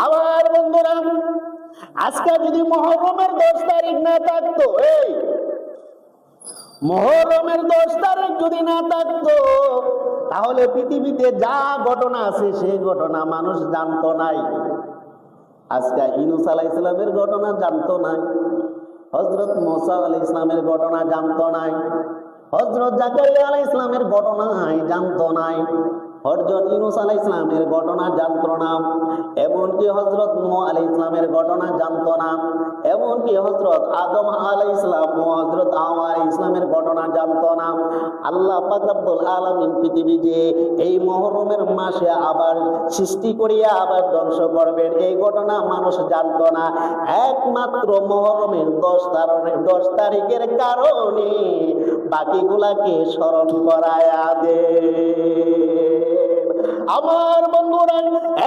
আমার বন্ধুরা, আজকে যদি মুহররমের 10 তারিখ না থাকতো, মুহররমের 10 তারিখ যদি না থাকতো, তাহলে পৃথিবীতে যা ঘটনা আছে সেই ঘটনা মানুষ জানতো নাই। আজকে ইউনূস আলাইহিস সালামের ঘটনা জানতো না, হযরত মুসা আলাইহিস সালামের ঘটনা জানতো না, হযরত জাকারিয়া আলাইহিস সালামের ঘটনা জানতো না, হযরত ইউনূস আলাইহিস সালামের ঘটনা জানতো না, এমনকি হযরত নূহ আলাইহিস সালামের ঘটনা জানতো না, এমনকি হযরত আদম আলাইহিস সালাম ও হযরত হাওয়া আলাইহিস সালামের ঘটনা জানতো না। আল্লাহ পাক রব্বুল আলামিন পৃথিবী যে এই মুহররমের মাসে আবার সৃষ্টি করিয়া আবার ধ্বংস করবেন, এই ঘটনা মানুষ জানতো না। একমাত্র মুহররমের 10 তারিখের কারণে বাকিগুলাকে স্মরণ করায়া দে। আমার বন্ধুরা,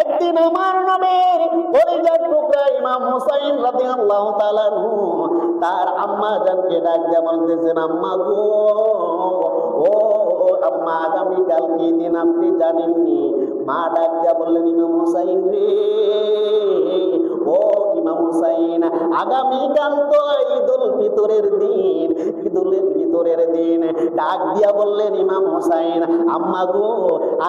একদিন আমার নবীর কলিজার টুকরা ইমাম হুসাইন রাদিয়াল্লাহু তাআলা তার আম্মা জানকে ডাক দিয়ে বলতেছেন, আম্মা গো, ও আম্মা, আগামীকাল কি দিন আপনি জানেননি? মা ডাক দিয়া বললেন, ইমাম হুসাইন রে, ও ইমাম হুসাইন, আগামীকাল তো ঈদুল ফিতরের দিন, ঈদুল ফিতরের দিন। ডাক দিয়া বললেন, ইমাম হুসাইন, আম্মা গো,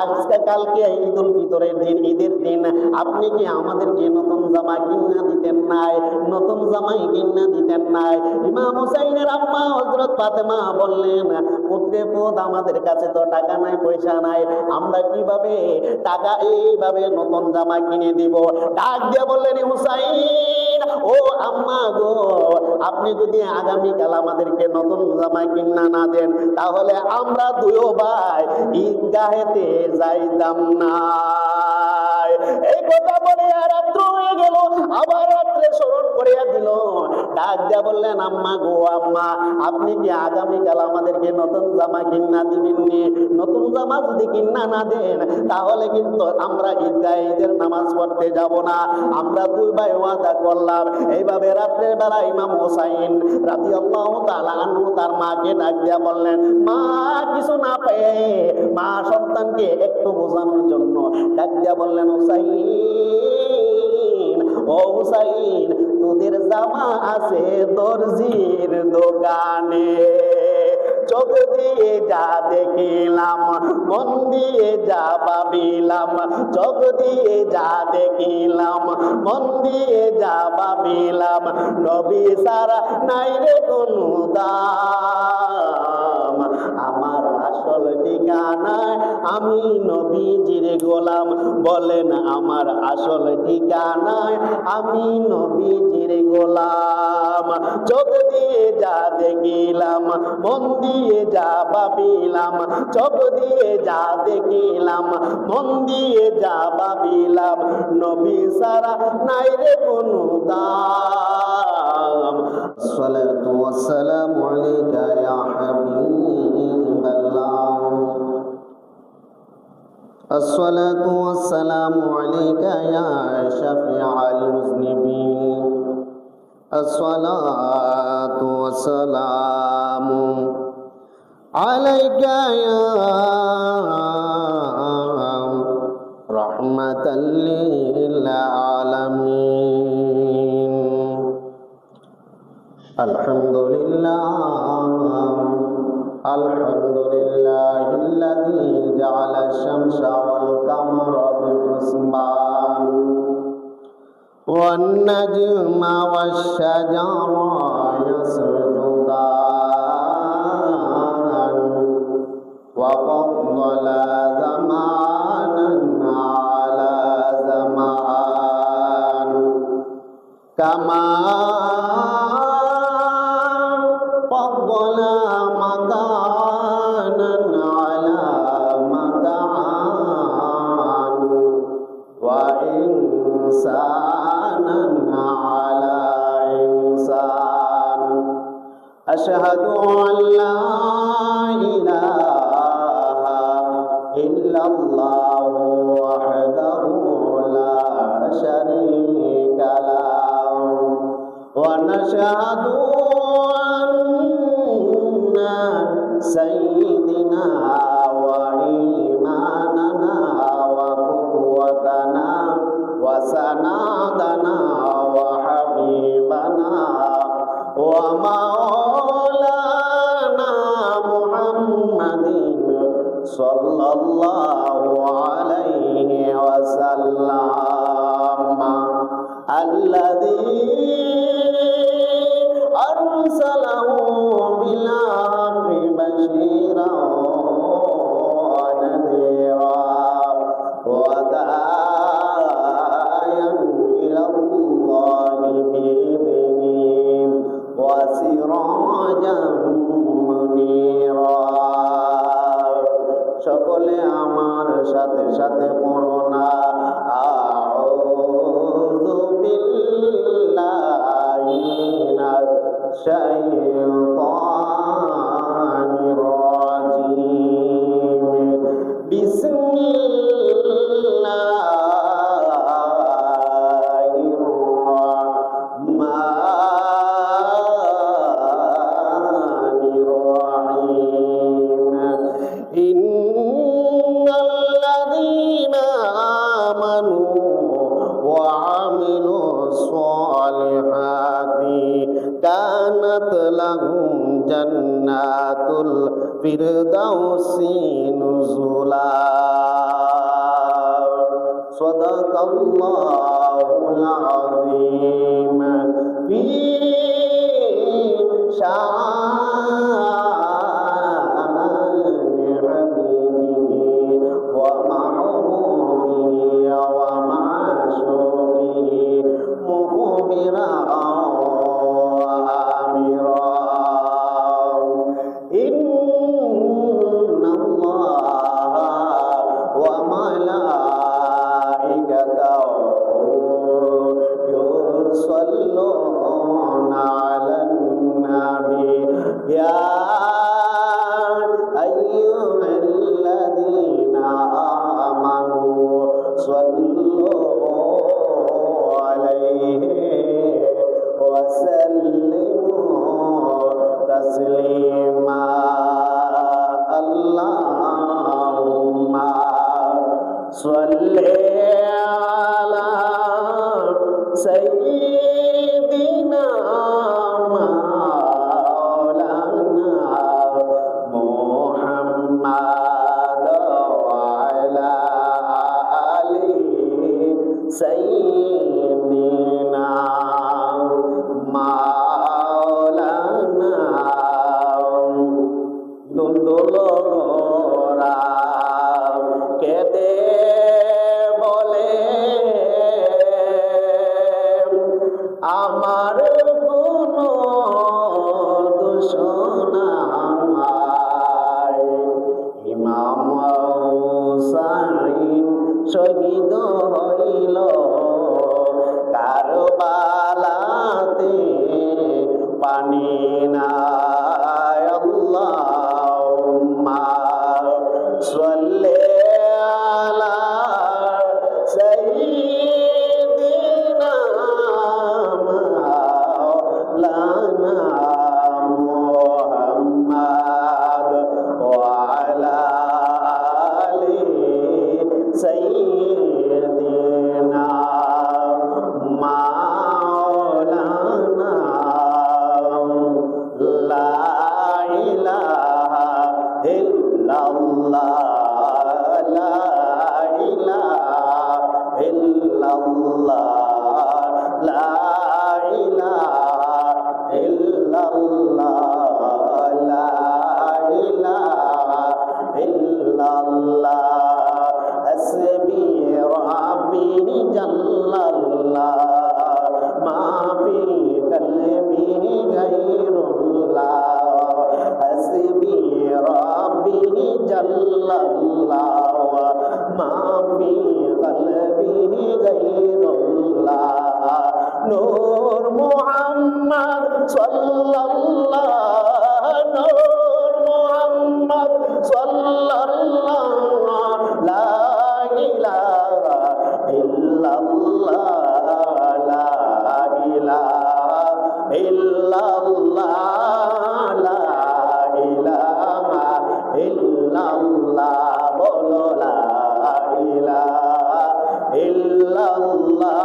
আজকে কালকে ঈদুল ফিতরের দিন, ঈদের দিন, আপনি কি আমাদেরকে নতুন জামা কিনা দিতেন নাই? নতুন জামাই কিনা দিতেন নাই? ইমাম হুসাইনের আম্মা হযরত ফাতেমা বললেন, পুত্রে পুত, আমাদের কাছে তো টাকা নাই, পয়সা নাই, আমরা কিভাবে টাকা এইভাবে নতুন জামা কিনে দিব? ডাক দিয়ে বললেন, হুসাইন, ও আম্মা গো, আপনি যদি আগামীকাল আমাদেরকে নতুন জামা কিনা না দেন, তাহলে আমরা দুই ভাই ঈদগাহেতে যাইতাম না। এই কথা বলে রাত্র হয়ে গেল, আবার রাত্রে স্মরণ করিয়া দিল। ডাক দিয়া বললেন, আম্মা গো, আম্মা, আপনি কি আগামীকাল আমাদেরকে নতুন জামা কিনা দিবেন? নতুন জামা যদি কিনা না দেন, তাহলে কিন্তু আমরা ঈদের নামাজ পড়তে যাব না। আমরা দুই ভাই ওয়াদা করলাম। এইভাবে রাত্রের বেলা ইমাম হুসাইন রাদিয়াল্লাহু তাআলা আনহু তার মাকে ডাক দিয়া বললেন, মা কিছু না পেয়ে মা সন্তানকে একটু বোঝানোর জন্য ডাক দিয়া বললেন, হুসাইন, ও হুসাইন, তোদের জামা আছে দর্জির দোকানে, চোখ দিয়ে যা দেখিলাম, মন দিয়ে যা ভাবিলাম, চোখ দিয়ে যা দেখিলাম, মন দিয়ে যা ভাবিলাম, নবী সারা নাই রে কোনো দাম। আমার আসল ঠিকানায় আমি নবীজির গোলাম, বলেন আমার আসল ঠিকানায় আমি নবীজির গোলাম। চোখ দিয়ে যা দেখিলাম, মন দিয়ে যা ভাবিলাম, চোখ দিয়ে যা দেখিলাম, মন দিয়ে যা ভাবিলাম, নবী সারা নাই রে কোনো দাম। আসসালাতু ওয়াসসালামু আলাইকা ইয়া হাবিবাল্লাহ, আসসালাতু ওয়াসসালামু আলাইকা ইয়া শাফিআল মুযনিবিন, আসসালাতু ওয়াসসালামু আলাইকা ইয়া রাহমাতাল লিল আলামিন। আলহামদুলিল্লাহ, আলহামদুলিল্লাহিল্লাযী জাআলা আশ-শামসা ওয়াল কামারা বিহিসবান ওয়ান নাজমা ওয়াশ-শাজারা ইয়াসজুদান ওয়া ফাদ্দালা জামানান আলা জামান কামা ফাদ্দালা মাকানান আলা মাকান ওয়া ইনসানান আলা ইনসান। আশহাদু আন লা ইলাহা ইল্লাল্লাহু ওয়াহদাহু লা শারীকা লাহু ওয়া নাশহাদু আন্না সাইয়্যিদিনা ওয়া ইমানানা ওয়া কুওয়াতানা ওয়া সানা سيدنا وحبيبنا ومولانا محمد صلى الله عليه وسلم الذي أرسله بالحق بشيرا ونذيرا وداعيا إلى الله بإذنه وسراجا منيرا সকলে আমার সাথে সাথে পড়ো না আউযু বিল্লাহি মিনাশ শাইতানির রাজিম বিসমিল্লাহির রাহমানির রাহিম الذين آمنوا وعملوا الصالحات كانت لهم جنات الفردوس نزلا صدق الله العظيم في يصلون على النبي يا أيها الذين آمنوا صلوا عليه وسلموا تسليما اللهم صل على سيدنا مولانا محمد وعلى آله سيدنا مولانا দুন্দুলরা কেঁদে বলে আমার কোনো দোষ নাই ইমাম হুসাইন শহীদ হইল কারবালাতে পানি নাই আল্লাহুম্মা সাল্লি আলা সাইয়্যিদিনা মাওলানা মুহাম্মদ ওয়া আলা আলি সাইয়্যিদিনা মাওলানা লা ইলাহা ইল্লাল্লাহ লা ইলাহা ইল্লাল্লাহ লা ইলাহা ইল্লাল্লাহ লা ইলাহা ইল্লাল্লাহ হাসবি রাব্বি জাল্লাল্লাহ মা ফি কলবি গায়রুল্লাহ হাসবি রাব্বি জাল্লাল্লাহ মা ফি কলবি গায়রুল্লাহ নূর মুহাম্মদ সাল্লাল্লাহ নূর মুহাম্মদ সাল্লাল্লাহ লা ইলাহা ইল্লাল্লাহ লা ইলাহা ইল্লাল্লাহ লা ইলাহা ইল্লাল্লাহ বলো লা ইলাহা ইল্লাল্লাহ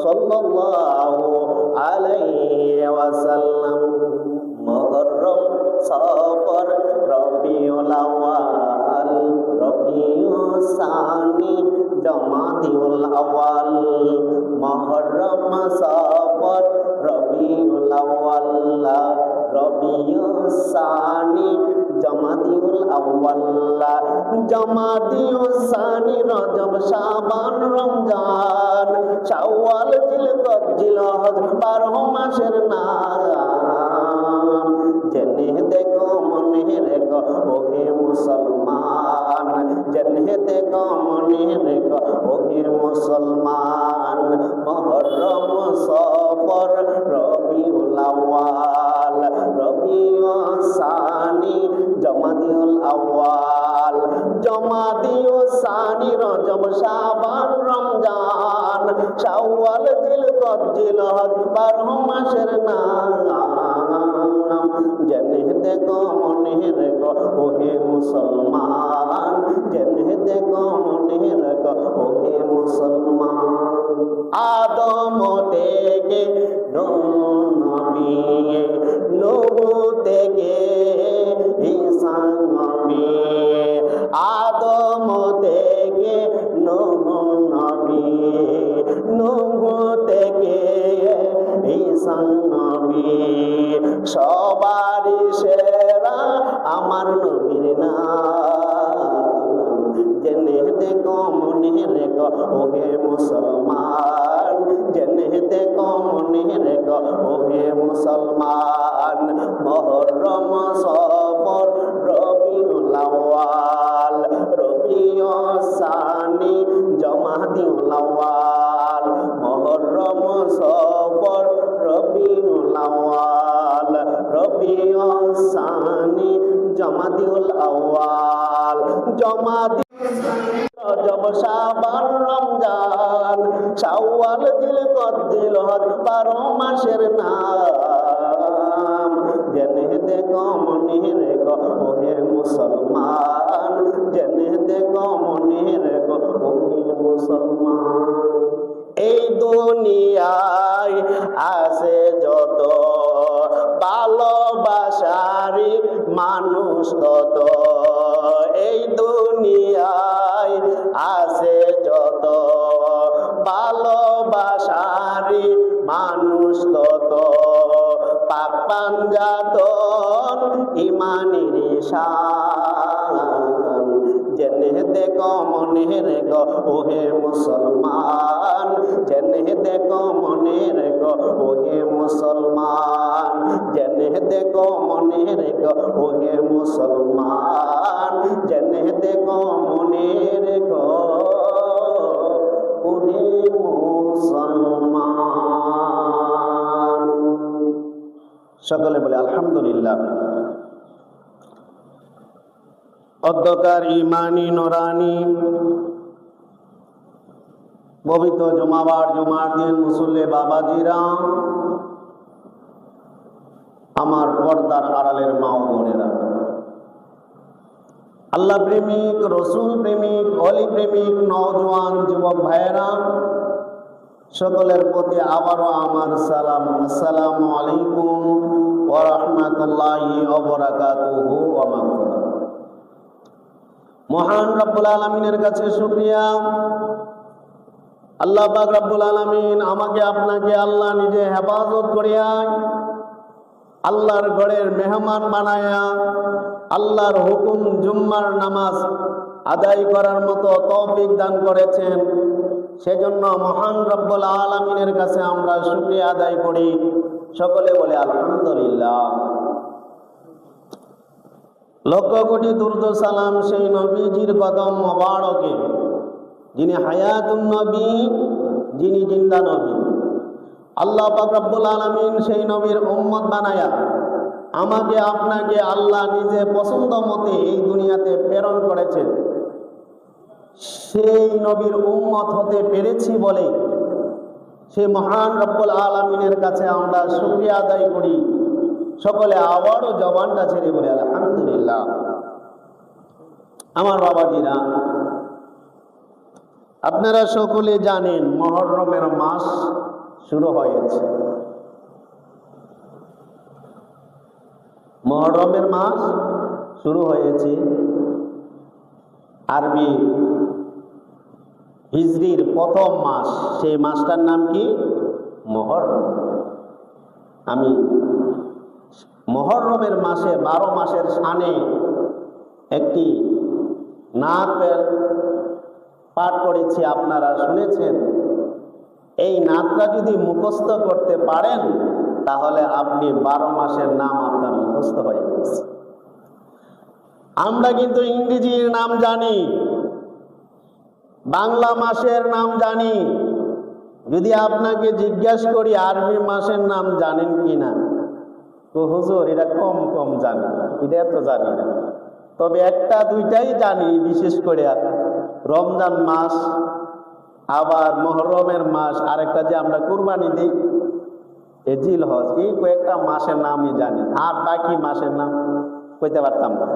সাল্লাল্লাহু আলাইহি ওয়াসাল্লাম। মুহররম, সফর, রবিউল আউয়াল, রবিউস সানি, জমাদিউল আউয়াল। মুহররম, সফর, রবিউল আউয়াল, রবিউস সানি, জমাদিউল আউয়াল। জমাদিউস সানি রজব শাবান রমজান শাওয়াল জিলকদ জিলহজ 12 মাসের নাম। জেনে দেখো মনে রেখো ওহে মুসলমান, জেনে দেখো মনে রেখো ওহে মুসলমান। মুহররম, সফর, রবিউল আউয়াল, রবিউস সানি, জমাদিউল আউয়াল। জমাদিউস সানি রজব শাবান রমজান শাওয়াল জিলকদ জিলহজ 12 মাসের নাম। জেনে দেখো মনে রেখো ওহে মুসলমান, জেনে দেখো মনে রেখো ওহে মুসলমান। আদম থেকে নূহ নবী, নূহ থেকে ঈসা নবী। আদম থেকে নূহ নবী, নূহ থেকে ঈসা নবী। সবারই সেরা আমার নবীর নাম। জেনে দেখো মনে রেখো ওহে মুসলমান, জেনে দেখো মনে রেখো ওহে মুসলমান। মুহররম, সফর, রবিউল আউয়াল, রবিউস সানি, জমাদিউল আউয়াল। মুহররম, সফর, রবিউল আউয়াল, রবিউস সানি, জমাদিউল আউয়াল। জমাদি রজব শাবান রমজান শাওয়াল জিলকদ জিলহজ 12 মাসের নাম। জেনে দেখো মনে রেখো ওহে মুসলমান, জেনে দেখো মনে রেখো ওহে মুসলমান। এই দুনিয়ায় আছে যত ভালোবাসারি মানুষ তত। এই দুনিয়ায় আছে যত ভালোবাসারি মানুষ তত। পাক পাঞ্জাতন ইমানের শান। জেনে দেখো মনে রেখো ওহে মুসলমান, জেনে দেখো মনে রেখো ওহে মুসলমান। জেনে দেখো মনে রেখো ওহে মুসলমান, জেনে দেখো মনে রেখো ওহে মুসলমান। সকলে বলে আলহামদুলিল্লাহ। অধ্যকার ইমানি নোরানি পবিত্র জুমাবার জুমার দিন মুসল্লি বাবাজিরা, আমার পর্দার আড়ালের মা ও বোনেরা, আল্লাহ প্রেমিক, রসুল প্রেমিক, অলি প্রেমিক নওজোয়ান যুবক ভাইয়েরা, সকলের প্রতি আবারও আমার সালাম। আসসালামু আলাইকুম ওয়া রাহমাতুল্লাহি ওয়া বারাকাতুহু ওয়া মাগফিরাতুহু। মহান রব্বুল আলামিনের কাছে শুকরিয়া। আল্লাহ পাক রব্বুল আলামিন আমাকে আপনাকে আল্লাহ নিজে হেফাজত করিয়া আল্লাহর ঘরের মেহমান বানায়া আল্লাহর হুকুম জুম্মার নামাজ আদায় করার মতো তৌফিক দান করেছেন। সেজন্য মহান রব্বুল আলামিনের কাছে আমরা শুকরিয়া আদায় করি। সকলে বলে আলহামদুলিল্লাহ। লক্ষ কোটি দুরূদ সালাম সেই নবীজির কদম মোবারকে, যিনি হায়াতুন নবী, যিনি জিন্দা নবী। আল্লাহ পাক রব্বুল আলামিন সেই নবীর উম্মত বানায়া আমাকে আপনাকে আল্লাহ নিজে পছন্দ মতে এই দুনিয়াতে প্রেরণ করেছেন। সেই নবীর উম্মত হতে পেরেছি বলে সেই মহান রব্বুল আলামিনের কাছে আমরা শুকরিয়া আদায় করি। সকলে আবারও জবানটা ছেড়ে বলে আলহামদুলিল্লাহ। আমার বাবাজিরা, আপনারা সকলে জানেন মুহররমের মাস শুরু হয়েছে। মুহররমের মাস শুরু হয়েছে। আরবি হিজরির প্রথম মাস, সেই মাসটার নাম কি? মুহররম। আমি মুহররমের মাসে 12 মাসের শানে একটি নাত পাঠ করেছি, আপনারা শুনেছেন। এই নাতটা যদি মুখস্থ করতে পারেন তাহলে আপনি 12 মাসের নাম আপনার মুখস্থ হয়ে গেছে। আমরা কিন্তু ইংরেজির নাম জানি, বাংলা মাসের নাম জানি। যদি আপনাকে জিজ্ঞাসা করি আরবি মাসের নাম জানেন কিনা, তো হুজুর এটা কম কম জানি, এটা তো জানি না। তবে একটা দুইটাই জানি, বিশেষ করে রমজান মাস, আবার মুহররমের মাস, আরেকটা যে আমরা কুরবানি দিই এ জিলহজ, এই কয়েকটা মাসের নামই জানি। আর বাকি মাসের নাম কইতে পারতাম না।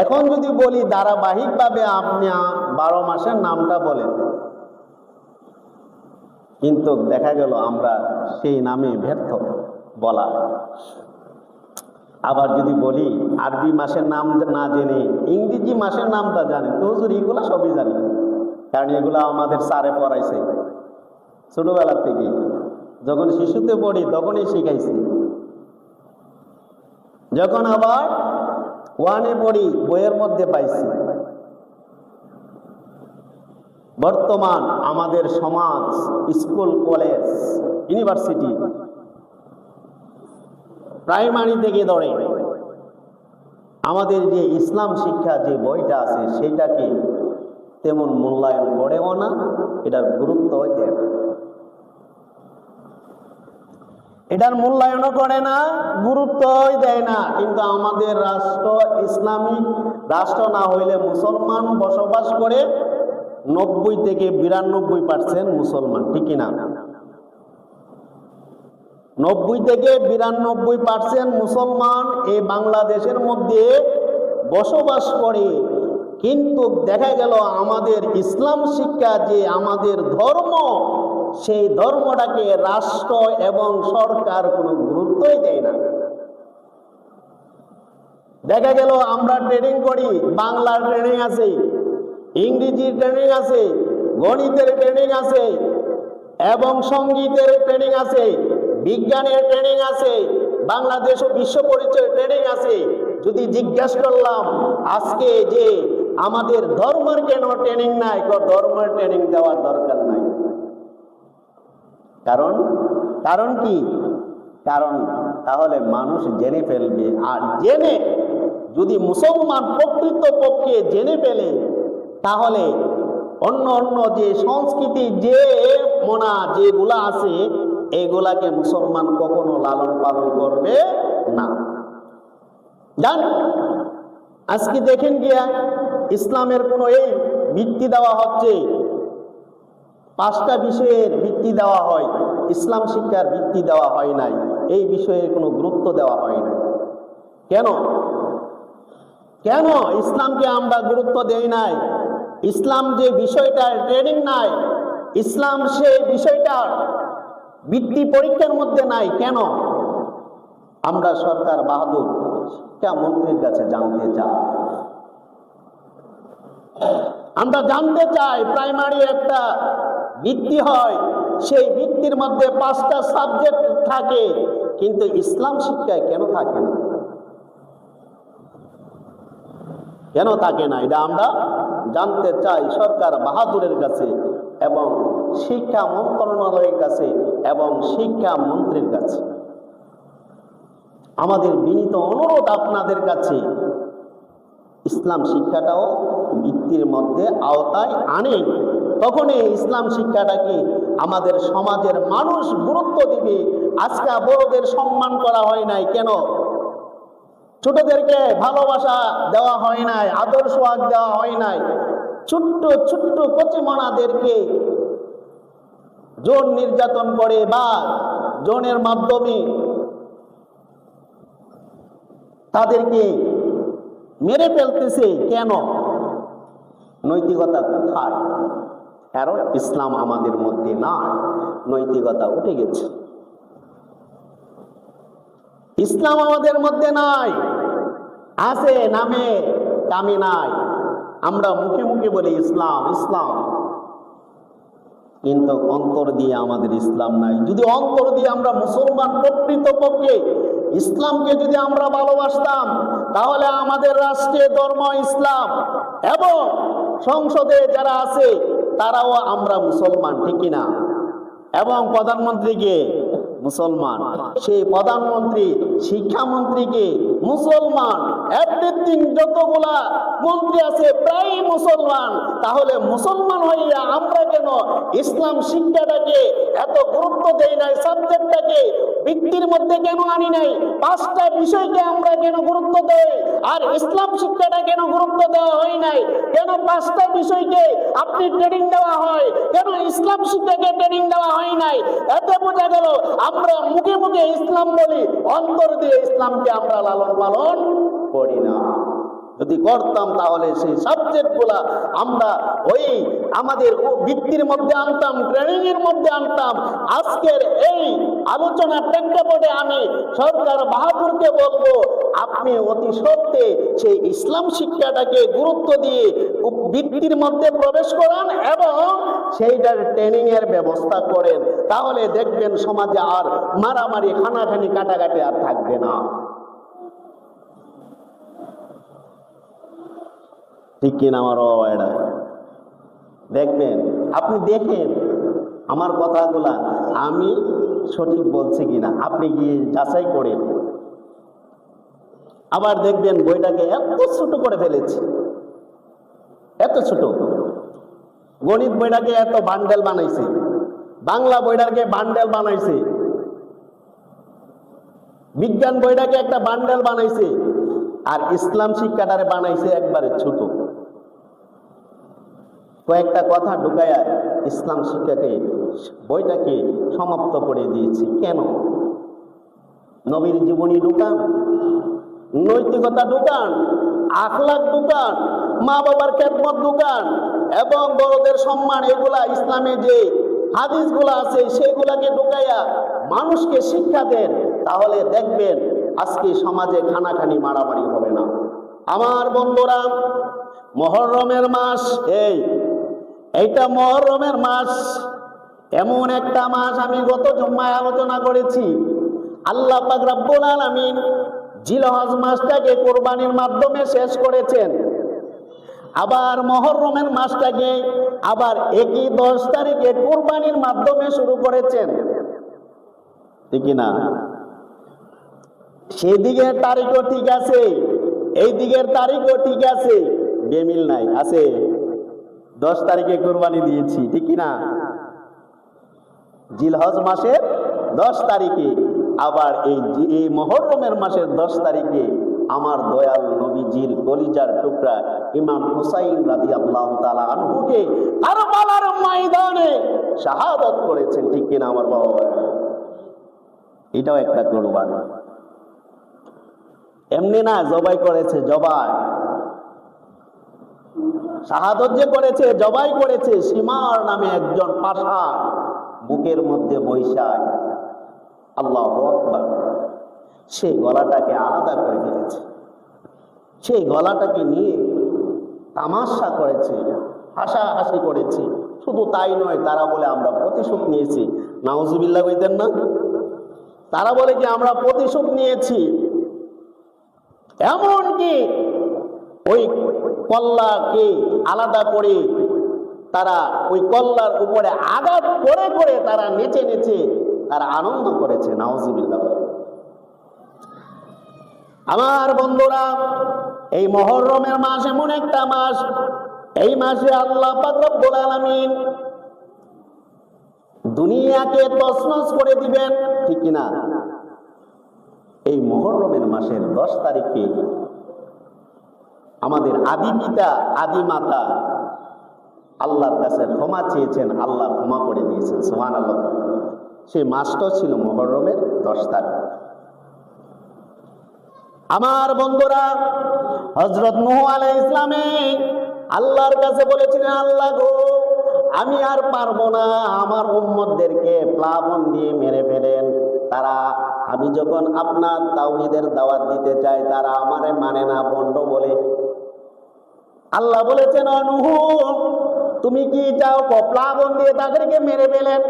এখন যদি বলি ধারাবাহিকভাবে আপনি 12 মাসের নামটা বলেন, কিন্তু দেখা গেল আমরা সেই নামে ব্যর্থ বলা। আবার যদি বলি আরবি মাসের নাম না জেনে ইংরেজি মাসের নামটা জানি, তো হুজুর এগুলা সবই জানি, কারণ এগুলো আমাদের স্যারে পড়াইছে ছোটবেলার থেকে। যখন শিশুতে পড়ি তখনই শিখাইছি, যখন আবার 1-এ পড়ি বইয়ের মধ্যে পাইছি। বর্তমান আমাদের সমাজ, স্কুল, কলেজ, ইউনিভার্সিটি, প্রাইমারি থেকে ধরে আমাদের যে ইসলাম শিক্ষা যে বইটা আছে সেইটাকে তেমন মূল্যায়ন করেও না, এটার গুরুত্ব দেয় না। এটার মূল্যায়নও করে না, গুরুত্বই দেয় না। কিন্তু আমাদের রাষ্ট্র ইসলামিক রাষ্ট্র না হইলে মুসলমান বসবাস করে 90 থেকে 92% মুসলমান, ঠিক কিনা? 90 থেকে 92% মুসলমান এই বাংলাদেশের মধ্যে বসবাস করে। কিন্তু দেখা গেল আমাদের ইসলাম শিক্ষা যে আমাদের ধর্ম, সেই ধর্মটাকে রাষ্ট্র এবং সরকার কোনো গুরুত্বই দেয় না। দেখা গেল আমরা ট্রেনিং করি, বাংলার ট্রেনিং আছে, ইংরেজির ট্রেনিং আছে, গণিতের ট্রেনিং আছে, এবং সঙ্গীতের ট্রেনিং আছে, বিজ্ঞানের ট্রেনিং আছে, বাংলাদেশ ও বিশ্ব পরিচয় ট্রেনিং আছে। যদি জিজ্ঞাসা করলাম আজকে যে আমাদের ধর্মের কেন ট্রেনিং নাই, ধর্মের ট্রেনিং দেওয়ার দরকার নাই। কারণ কি? কারণ তাহলে মানুষ জেনে ফেলবে, আর জেনে যদি মুসলমান প্রকৃতপক্ষে জেনে ফেলে তাহলে অন্য অন্য যে সংস্কৃতি যে মনা যেগুলা আছে এগুলাকে মুসলমান কখনো লালন পালন করবে না। জান আজকে দেখেন গিয়া ইসলামের কোনো এই ভিত্তি দেওয়া হচ্ছে, 5টা বিষয়ের ভিত্তি দেওয়া হয়, ইসলাম শিক্ষার ভিত্তি দেওয়া হয় নাই, এই বিষয়ে কোনো গুরুত্ব দেওয়া হয় না। কেন কেন ইসলামকে আমরা গুরুত্ব দেই নাই? ইসলাম যে বিষয়টার ট্রেনিং নাই, ইসলাম সেই বিষয়টার বৃত্তি পরীক্ষার মধ্যে নাই কেন? আমরা সরকার বাহাদুর শিক্ষা মন্ত্রীর কাছে জানতে চাই। আমরা জানতে চাই প্রাইমারি একটা বৃত্তি হয়, সেই বৃত্তির মধ্যে 5টা সাবজেক্ট থাকে, কিন্তু ইসলাম শিক্ষায় কেন থাকে না? কেন থাকে না? এটা আমরা জানতে চাই সরকার বাহাদুরের কাছে এবং শিক্ষা মন্ত্রণালয়ের কাছে এবং শিক্ষা মন্ত্রীর কাছে। আমাদের বিনীত অনুরোধ আপনাদের কাছে, ইসলাম শিক্ষাটাও বৃত্তির মধ্যে আওতায় আনে, তখনই ইসলাম শিক্ষাটাকে আমাদের সমাজের মানুষ গুরুত্ব দিবে। আজকে বড়দের সম্মান করা হয় নাই কেন? ছোটদেরকে ভালোবাসা দেওয়া হয় নাই, আদর সোহাগ দেওয়া হয় নাই। ছোট্ট ছোট্ট কচিমনাদেরকে যৌন নির্যাতন করে বা যৌনের মাধ্যমে তাদেরকে মেরে ফেলতেছে কেন? নৈতিকতা কোথায়? কারণ ইসলাম আমাদের মধ্যে নাই, নৈতিকতা উঠে গেছে। ইসলাম আমাদের মধ্যে নাই, আছে নামে কামে নাই। আমরা মুখে মুখে বলি ইসলাম ইসলাম, কিন্তু অন্তর দিয়ে আমাদের ইসলাম নাই। যদি অন্তর দিয়ে আমরা মুসলমান প্রকৃতপক্ষে ইসলামকে যদি আমরা ভালোবাসতাম, তাহলে আমাদের রাষ্ট্রীয় ধর্ম ইসলাম এবং সংসদে যারা আছে তারাও আমরা মুসলমান, ঠিক কিনা? এবং প্রধানমন্ত্রীকে মুসলমান, সেই প্রধানমন্ত্রী শিক্ষামন্ত্রীকে মুসলমান, এভরিথিং যতগুলা মন্ত্রী আছে প্রায় মুসলমান। তাহলে মুসলমান হইয়া আমরা কেন ইসলাম শিক্ষাটাকে এত গুরুত্ব দেই নাই? সাবজেক্টটাকে বৃত্তির মধ্যে কেন আনি নাই? 5টা বিষয়কে আমরা কেন গুরুত্ব দেই, আর ইসলাম শিক্ষাটা কেন গুরুত্ব দেওয়া হয় নাই? কেন 5টা বিষয়কে আপনি ট্রেনিং দেওয়া হয়, কেন ইসলাম শিক্ষাকে ট্রেনিং দেওয়া হয় নাই? এতে বোঝা গেল আমরা মুখে মুখে ইসলাম বলি, অন্তর দিয়ে ইসলামকে আমরা লালন পালন করি না। যদি করতাম তাহলে সেই সাবজেক্ট গুলা আমরা ওই আমাদের বৃত্তির মধ্যে আনতাম, ট্রেনিং এর মধ্যে আনতাম। আজকের এই আলোচনার প্রেক্ষাপটে আমি সরকার বাহাদুরকে বলবো, আপনি অতি সত্ত্বে সেই ইসলাম শিক্ষাটাকে গুরুত্ব দিয়ে বৃত্তির মধ্যে প্রবেশ করান এবং সেইটার ট্রেনিং এর ব্যবস্থা করেন। তাহলে দেখবেন সমাজে আর মারামারি, খানাখানি, কাটাকাটি আর থাকবে না, ঠিক কিনা? আমার বাবা, দেখবেন, আপনি দেখেন আমার কথাগুলা আমি সঠিক বলছি কিনা, আপনি গিয়ে যাচাই করেন। আবার দেখবেন বইটাকে এত ছোট করে ফেলেছি, এত ছোট। গণিত বইটাকে এত বান্ডেল বানাইছে, বাংলা বইটাকে বান্ডেল বানাইছে, বিজ্ঞান বইটাকে একটা বান্ডেল বানাইছে, আর ইসলাম শিক্ষাটারে বানাইছে একবারে ছোট। কয়েকটা কথা ঢুকায়া ইসলাম শিক্ষাকে বইটাকে সমাপ্ত করে দিয়েছি। কেন? নবীর জীবনী ঢুকান, নৈতিকতা ঢুকান, আখলাক ঢুকান, মা বাবার খেদমত ঢুকান এবং বড়দের সম্মান, এগুলা ইসলামে যে হাদিসগুলা আছে সেগুলাকে ঢুকাইয়া মানুষকে শিক্ষা দেন। তাহলে দেখবেন আজকে সমাজে খানাখানি, মারামারি হবে না। আমার বন্ধুরা, মুহররমের মাস, এইটা মুহররমের মাস এমন একটা মাস, আমি গত জুম্মায় আলোচনা করেছি, আল্লাহ পাক রব্বুল আলামিন জিলহজ মাসটাকে কোরবানির মাধ্যমে শেষ করেছেন। আবার মুহররমের মাসটাকে আবার একই 10 তারিখে কোরবানির মাধ্যমে শুরু করেছেন, ঠিক না? সেই দিকের তারিখও ঠিক আছে, এই দিকের তারিখও ঠিক আছে, বেমিল নাই, আছে। 10 তারিখে কোরবানি দিয়েছি, ঠিক না? জিলহজ মাসের 10 তারিখে, আবার এই মুহররমের মাসের 10 তারিখে আমার দয়াল নবীজির কলিজার টুকরা ইমাম হুসাইন রাদিয়াল্লাহু তাআলা আনহুকে কারবালার ময়দানে শাহাদাত করেছেন, ঠিক কিনা আমার বাবা? এটাও একটা কোরবানি। এমনি না জবাই করেছে, জবাই, শাহাদত যে করেছে, জবাই করেছে, সীমার নামে একজন পাশা বুকের মধ্যে বৈশাখ, আল্লাহু আকবার, সেই গলাটাকে আলাদা করে দিয়েছে, সেই গলাটাকে নিয়ে তামাশা করেছে, হাসাহাসি করেছে। শুধু তাই নয়, তারা বলে আমরা প্রতিশোধ নিয়েছি। নাউজুবিল্লাহ কইতেন না? তারা বলে কি আমরা প্রতিশোধ নিয়েছি। এমনকি ওই কল্লাকে আলাদা করে তারা ওই কল্লার উপরে আঘাত করে করে তারা নেচে নেচে তারা আনন্দ করেছে। নাউজুবিল্লাহ। আমার বন্ধুরা, এই মুহররমের মাস এমন একটা মাস, এই মাসে আল্লাহ পাক রব্বুল আলামিন দুনিয়াকে তছনছ করে দিবেন, ঠিক কিনা? এই মুহররমের মাসের 10 তারিখে আমাদের আদি পিতা, আদি মাতা আল্লাহর কাছে ক্ষমা চেয়েছেন, আল্লাহ ক্ষমা করে দিয়েছেন, সুবহানাল্লাহ। সেই মাসটা ছিল মুহররমের 10 তারিখ। আমার বন্ধুরা, হযরত নূহ আলাইহিস সালামে আল্লাহর কাছে বলেছিলেন, আল্লাহ গো, আমি আর পারবো না, আমার উম্মতদেরকে প্লাবন দিয়ে মেরে ফেলেন। তারা, আমি যখন আপনার তাওহীদের দাওয়াত দিতে চাই, তারা আমারে মানে না, বন্ড বলে। আল্লাহ বলেছেন, নূহ তুমি কি চাও, প্লাবন দিয়ে তাদেরকে মেরে ফেলেন।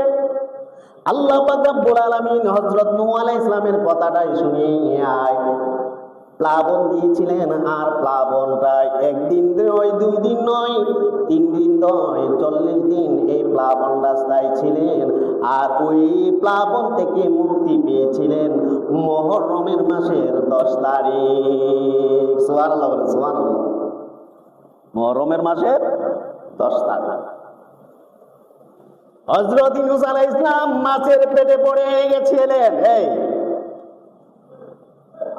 আল্লাহ পাক রব্বুল আলামিন হযরত নূহ আলাইহিস সালামের কথাটাই শুনিয়ে আয় প্লাবন দিয়েছিলেন। আর প্লাবনটা একদিন নয়, 2 দিন নয়, 3 দিন নয়, 40 দিন এই প্লাবন রাস্তায় ছিলেন। আর ওই প্লাবন থেকে মুক্তি পেয়েছিলেন মুহররমের মাসের 10 তারিখ। সুবহানাল্লাহ বলেন, সুবহানাল্লাহ। মুহররমের মাসের 10 তারিখ হযরত ইউনূস আলাইহিস সালাম মাছের পেটে পড়ে গেছিলেন। এই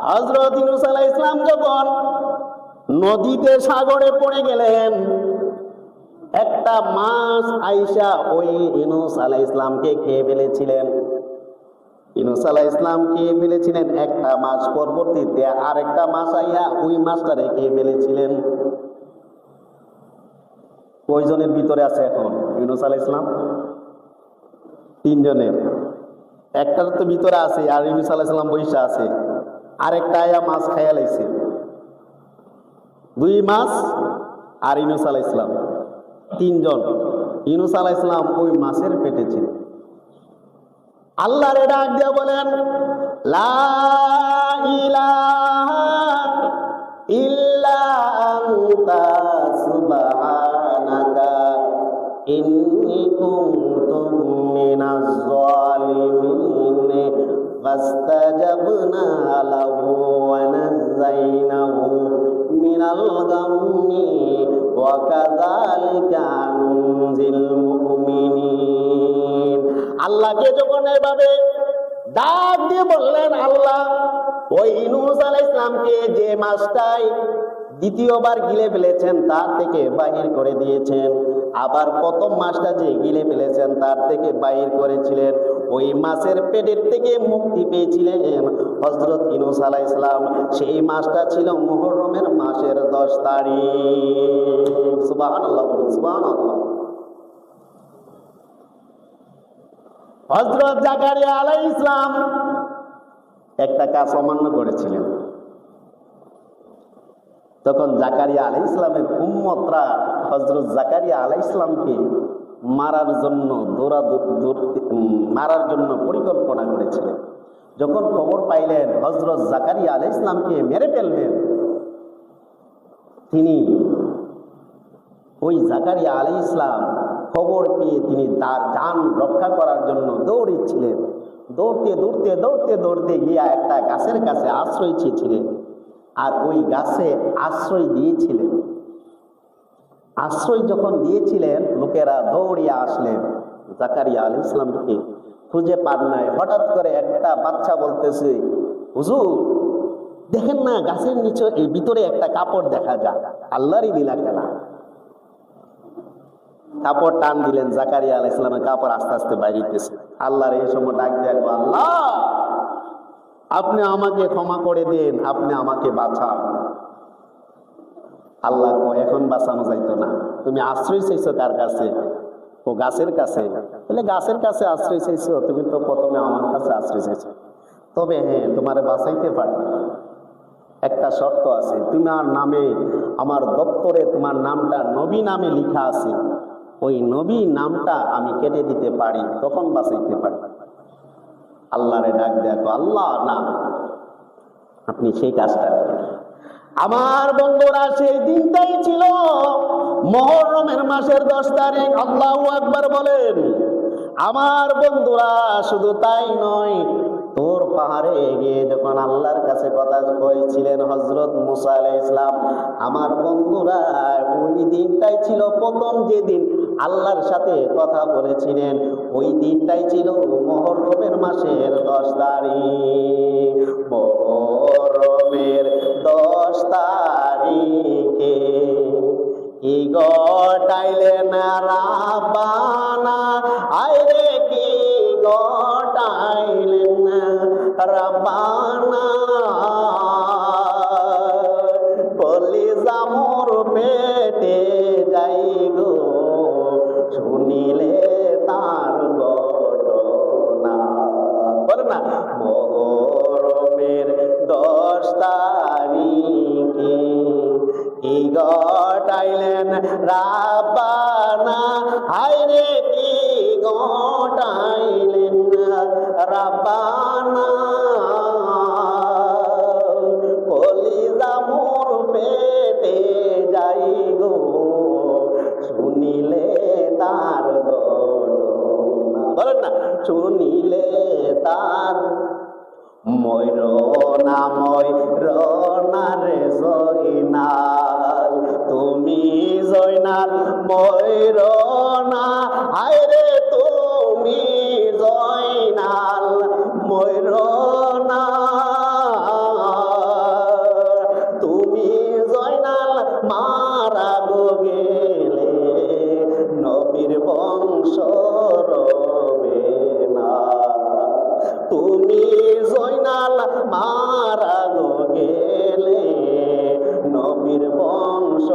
হযরত ইউনূস আলাইহিস সালাম যখন নদীতে, সাগরে পড়ে গেলেন, একটা মাছ আইসা ওই ইউনূস আলাইহিস সালামকে খেয়ে ফেলেছিলেন। ইউনূস আলাইহিস সালাম খেয়ে ফেলেছিলেন একটা মাছ, পরবর্তীতে আরেকটা মাছ আইয়া ওই মাছটারে খেয়ে ফেলেছিলেন। কয়জনের ভিতরে আছে এখন ইউনূস আলাইহিস সালাম? 3 জনের। একটার তো ভিতরে আছে, আর ইউনূস আলাইহিস সালাম বইসা আছে। আরেকটা আয়া মাছ খাইয়া লাইছে। 2 মাছ আর ইউনূস আলাইহিস সালাম, 3 জন। ইউনূস আলাইহিস সালাম ওই মাছের পেটে ছিলেন। আল্লাহরে ডাক দিয়া বলেন, লা ইলাহা ইল্লা আনতা সুবহানাকা ইন্নী কুনতু মিনাজ জালিমিন। ফাস্তাজাবনা লাহু ওয়া নাযায়নাহু মিনাল গাম্মি ওয়া কাযালিকা নুনজিল মুমিনিন। আল্লাহকে যখন এভাবে ডাক দিয়ে বললেন, আল্লাহ ওই ইউনূস আলাইহিস সালামকে যে মাছটাই দ্বিতীয়বার গিলে ফেলেছেন তার থেকে বাহির করে দিয়েছেন, আবার প্রথম মাছটা যে গিলে ফেলেছেন তার থেকে বাহির করেছিলেন। ওই মাছের পেটের থেকে মুক্তি পেয়েছিলেন হযরত ইউনূস আলাইহিস সালাম। সেই মাছটা ছিল মুহররমের মাসের 10 তারিখ। সুবহানাল্লাহ, সুবহানাল্লাহ। হযরত জাকারিয়া আলাইহিস সালাম একটা কাজ অমান্য করেছিলেন। তখন জাকারিয়া আলাইহিস সালামের উম্মতরা হযরত জাকারিয়া আলাইহিস সালামকে মারার জন্য পরিকল্পনা করেছিলেন। যখন খবর পাইলেন হযরত জাকারিয়া আলাইহিস সালামকে মেরে ফেলবেন, তিনি ওই জাকারিয়া আলাইহিস সালাম খবর পেয়ে তিনি তার জান রক্ষা করার জন্য দৌড়েছিলেন। দৌড়তে গিয়া একটা গাছের কাছে আশ্রয় চেয়েছিলেন, আর ওই গাছে আশ্রয় দিয়েছিলেন। আশ্রয় যখন দিয়েছিলেন, লোকেরা দৌড়িয়া আসলেন, জাকারিয়া আলাইহিস সালামকে খুঁজে পান নাই। হঠাৎ করে একটা বাচ্চা বলতেছে, হুজুর দেখেন না, গাছের নিচে এই ভিতরে একটা কাপড় দেখা যায়, আল্লাহরই লীলা খেলা। কাপড় টান দিলেন, জাকারিয়া আলাইহিস সালামের কাপড় আস্তে আস্তে বাইরেতেছে। আল্লাহর এই সময় ডাক দিয়ে, আল্লাহ আপনি আমাকে ক্ষমা করে দেন, আপনি আমাকে বাঁচান। আল্লাহ কয়, এখন বাঁচানো যাইতো না, তুমি আশ্রয় চাইছো কার কাছে? ও গাছের কাছে। তাহলে গাছের কাছে আশ্রয় চাইছো, তুমি তো প্রথমে আমার কাছে আশ্রয় চাইছো। তবে হ্যাঁ, তোমারে বাঁচাইতে পারি, একটা শর্ত আছে, তোমার নামে, আমার দপ্তরে তোমার নামটা নবী নামে লেখা আছে, ওই নবী নামটা আমি কেটে দিতে পারি, তখন বাঁচাইতে পারি। আল্লাহরে ডাক দেখো, আল্লাহ না, আপনি সেই কাজটা। আমার বন্ধুরা, সেই দিনটাই ছিল মুহররমের মাসের 10 তারিখ। আল্লাহু আকবার বলেন। আমার বন্ধুরা, শুধু তাই নয়, তোর পাহাড়ে গিয়ে যখন আল্লাহর কাছে কথা কইছিলেন হযরত মুসা আলাইহিস সালাম, আমার বন্ধুরা ওই দিনটাই ছিল প্রথম যেদিন আল্লাহর সাথে কথা বলেছিলেন, ওই দিনটাই ছিল মুহররমের মাসের 10 তারিখ। মুহররমের 10 তারিখে কি গটাইলেন রাব্বানা, আইরে কি গটাইলেন রাব্বানা, কলিজা মোর পেটে রাব্বানা হায়রে কি ঘটাইলেন রাব্বানা কলিজা মোর পেটে যাই গো শুনিলে তার ঘটনা বলেন না শুনিলে তার ময়ূরনা রে জয়নাল তুমি জয়নাল ময়ূরনা হায়রে তুমি জয়নাল ময়ূরনা তুমি জয়নাল মারা গো গেলে নবীর বংশ রবে না তুমি জয়নাল মারা গো গেলে নবীর বংশ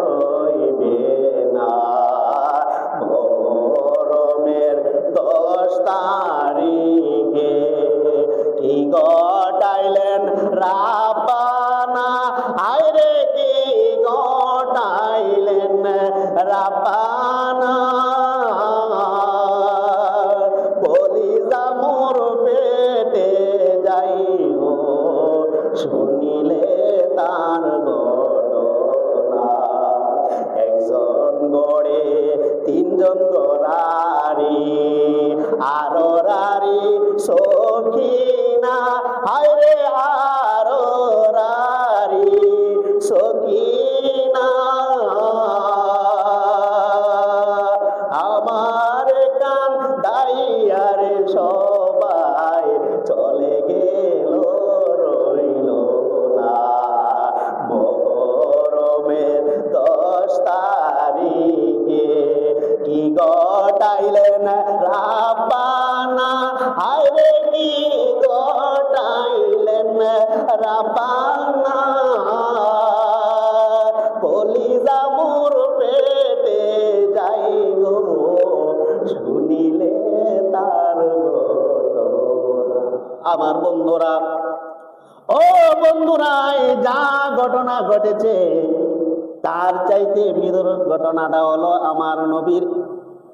রইবে না গরমের 10 তারিখে কি ঘটাইলেন রাব্বানা হায়রে কি ঘটাইলেন রাব্বানা কলিজা মোর পেটে যাই গো শুনিলে তার ঘটনা একজন গড়ে 3 জন গড়ারি আরো রারি সখিনা হায়রে আরো রারি সখিনা আমার কান দাইয়ারে সবাই চলে গেল রইল না মহরমের 10 তারিখে কি ঘটাইলেন রাব্বানা হায়রে কি ঘটাইলেন রাব্বানা কলিজা মোর পেটে যাই গো শুনিলে তার ঘটনা আমার বন্ধুরা ও বন্ধুরা এই যা ঘটনা ঘটেছে তার চাইতে মৃদুর ঘটনাটা হলো আমার নবীর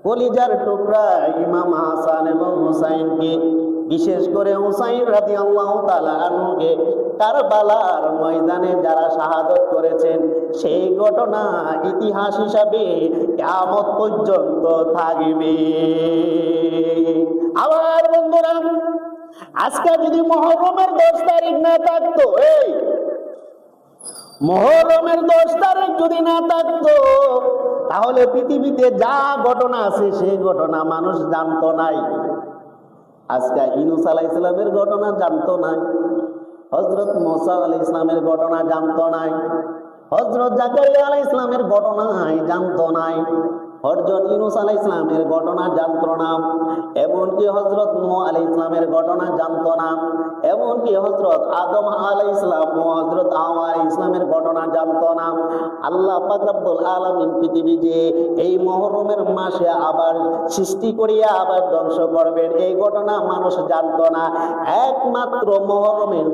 কলিজার টুকরা ইমাম হাসান এবং হুসাইনকে বিশেষ করে হুসাইন রাদিয়াল্লাহু তাআলা আনহুকে কারবালার ময়দানে যারা শাহাদত করেছেন সেই ঘটনা ইতিহাস হিসাবে কিয়ামত পর্যন্ত থাকবে আমার বন্ধুরা আজকে যদি মুহররমের 10 তারিখ না থাকতো মুহররমের 10 তারিখ যদি না থাকতো তাহলে পৃথিবীতে যা ঘটনা আছে সেই ঘটনা মানুষ জানতো নাই আজকে ইউনূস আলাইহিস সালামের ঘটনা জানতো না হযরত মুসা আলাইহিস সালামের ঘটনা জানতো না হযরত জাকারিয়া আলাইহিস সালামের ঘটনা জানতো না হযরত ইউনূস আলাইহিস সালামের ঘটনা জানতো না এমনকি হযরত নূহ আলাইহিস সালামের ঘটনা জানতো না এমনকি হযরত আদম আলাইহিস সালাম ও হযরত হাওয়া আলাইহিস সালামের ঘটনা জানতো না আল্লাহ পাক রব্বুল আলামিন পৃথিবী যে এই মুহররমের মাসে আবার সৃষ্টি করিয়া আবার ধ্বংস করবেন এই ঘটনা মানুষ জানতো না একমাত্র মুহররমের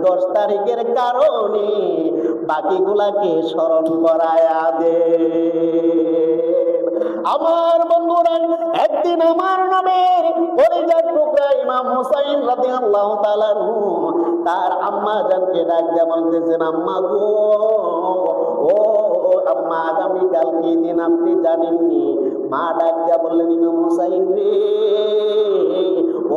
10 তারিখের কারণে বাকিগুলাকে স্মরণ করায়া দেন আমার বন্ধুরা একদিন আমার নবীর কলিজার টুকরা ইমাম হুসাইন রাদিয়াল্লাহু তাআলা আনহু তার আম্মা জানকে ডাক দিয়ে বলতেছেন আম্মা গো ও আম্মা আগামীকাল কি দিন আপনি জানেননি মা ডাক দিয়ে বললেন ইমাম হুসাইন রে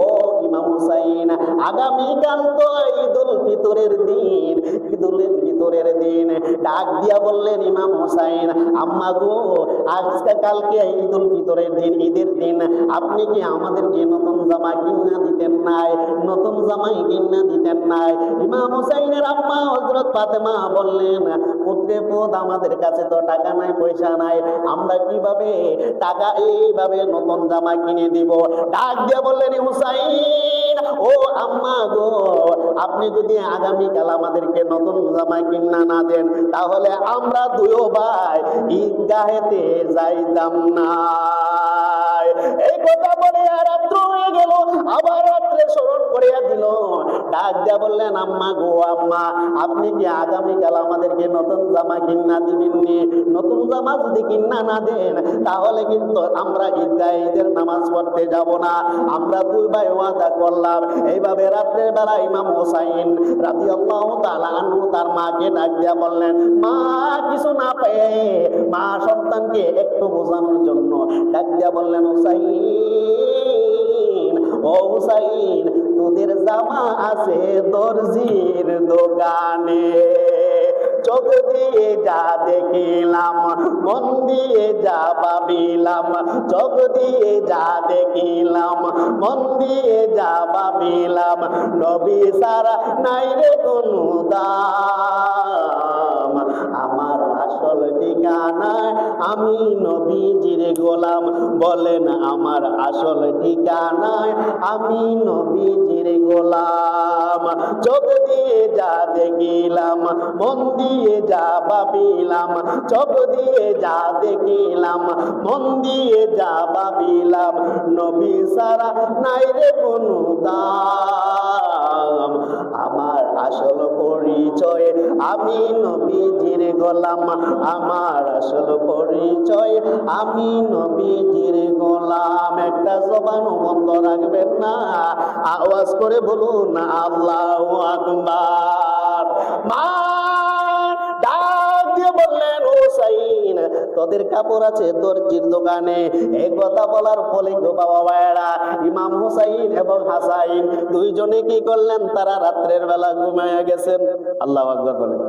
ও ইমাম হুসাইন আগামীকাল তো ঈদুল ফিতরের দিন ঈদুল ফিতরের দিন ডাক দিয়া বললেন ইমাম হুসাইন আম্মা গো আজকে কালকে ঈদুল ফিতরের দিন ঈদের দিন আপনি কি আমাদেরকে নতুন জামা কিনা দিতেন নাই নতুন জামাই কিনা দিতেন নাই ইমাম হুসাইনের আম্মা হযরত ফাতেমা বললেন পুত্রে পুত আমাদের কাছে তো টাকা নাই পয়সা নাই আমরা কিভাবে টাকা এইভাবে নতুন জামা কিনে দিব ডাক দিয়ে বললেন হুসাইন ও আম্মা গো আপনি যদি আগামীকাল আমাদেরকে নতুন জামা কিনা না দেন তাহলে আমরা দুই ভাই ঈদগাহেতে যাইতাম না এই কথা বলে রাত্র হয়ে গেল আবার রাত্রে স্মরণ করিয়া দিল ডাক দিয়া বললেন, আম্মা গো আম্মা, আপনি কি আগামীকাল আমাদেরকে নতুন জামা কিনা দিবেননি? নতুন জামা যদি কিনা না দেন তাহলে কিন্তু আমরা ঈদগাহে ঈদের নামাজ পড়তে যাব না। আমরা দুই ভাই ওয়াদা করলাম। এইভাবে রাত্রের বেলা ইমাম হোসাইন রাদিয়াল্লাহু তাআলা আনহু তার মাকে ডাক দিয়া বললেন, মা কিছু না পেয়ে মা সন্তানকে একটু বোঝানোর জন্য ডাক দিয়া বললেন, হুসাইন ও হুসাইন, তোদের জামা আছে দর্জির দোকানে। চোখ দিয়ে যা দেখিলাম, মন দিয়ে যা ভাবিলাম, চোখ দিয়ে যা দেখিলাম, মন দিয়ে যা ভাবিলাম, নবী সারা নাই রে কোনো দাম। আমার আসল ঠিকানা আমি নবীজির গোলাম। বলেন আমার আসল ঠিকানায় আমি নবীজির গোলাম। চোখ দিয়ে যা দেখিলাম, মন দিয়ে যা ভাবিলাম, চোখ দিয়ে যা দেখিলাম, মন দিয়ে যা ভাবিলাম, নবী সারা নাই রে কোনো দাম। আমার আসল পরিচয় আমি নবীজির গোলাম। আমার আসল পরিচয় আমি নবীজির গোলাম। একটা জবান বন্ধ রাখবেন না, আওয়াজ করে বলুন আল্লাহু আকবার। মা ডাক দিয়ে বললেন, হুসাইন তোদের কাপড় আছে দর্জির দোকানে। এই কথা বলার ফলে গো বাবা ভাইয়েরা, ইমাম হুসাইন এবং হাসাইন দুইজনে কি করলেন? তারা রাত্রের বেলা ঘুমাইয়া গেছেন। আল্লাহু আকবার বলেন।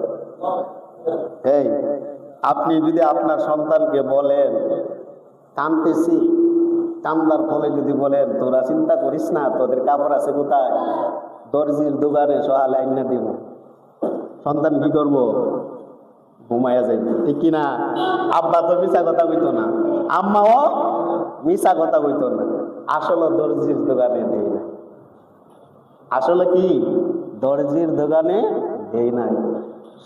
এই আপনি যদি আপনার সন্তানকে বলেন কাঁদতেছি, কান্দার ফলে যদি বলেন তোরা চিন্তা করিস না, তোদের কাপড় আছে কোথায়? দর্জির দোকানে, সহালে আইনা দিব, সন্তান কি করবো? ঘুমাইয়া যাইব, ঠিক কিনা? আব্বা তো মিশা কথা কইতো না, আম্মাও মিশা কথা কইতো না। আসলে দর্জির দোকানে দেই না। আসলে কি দর্জির দোকানে দেই নাই,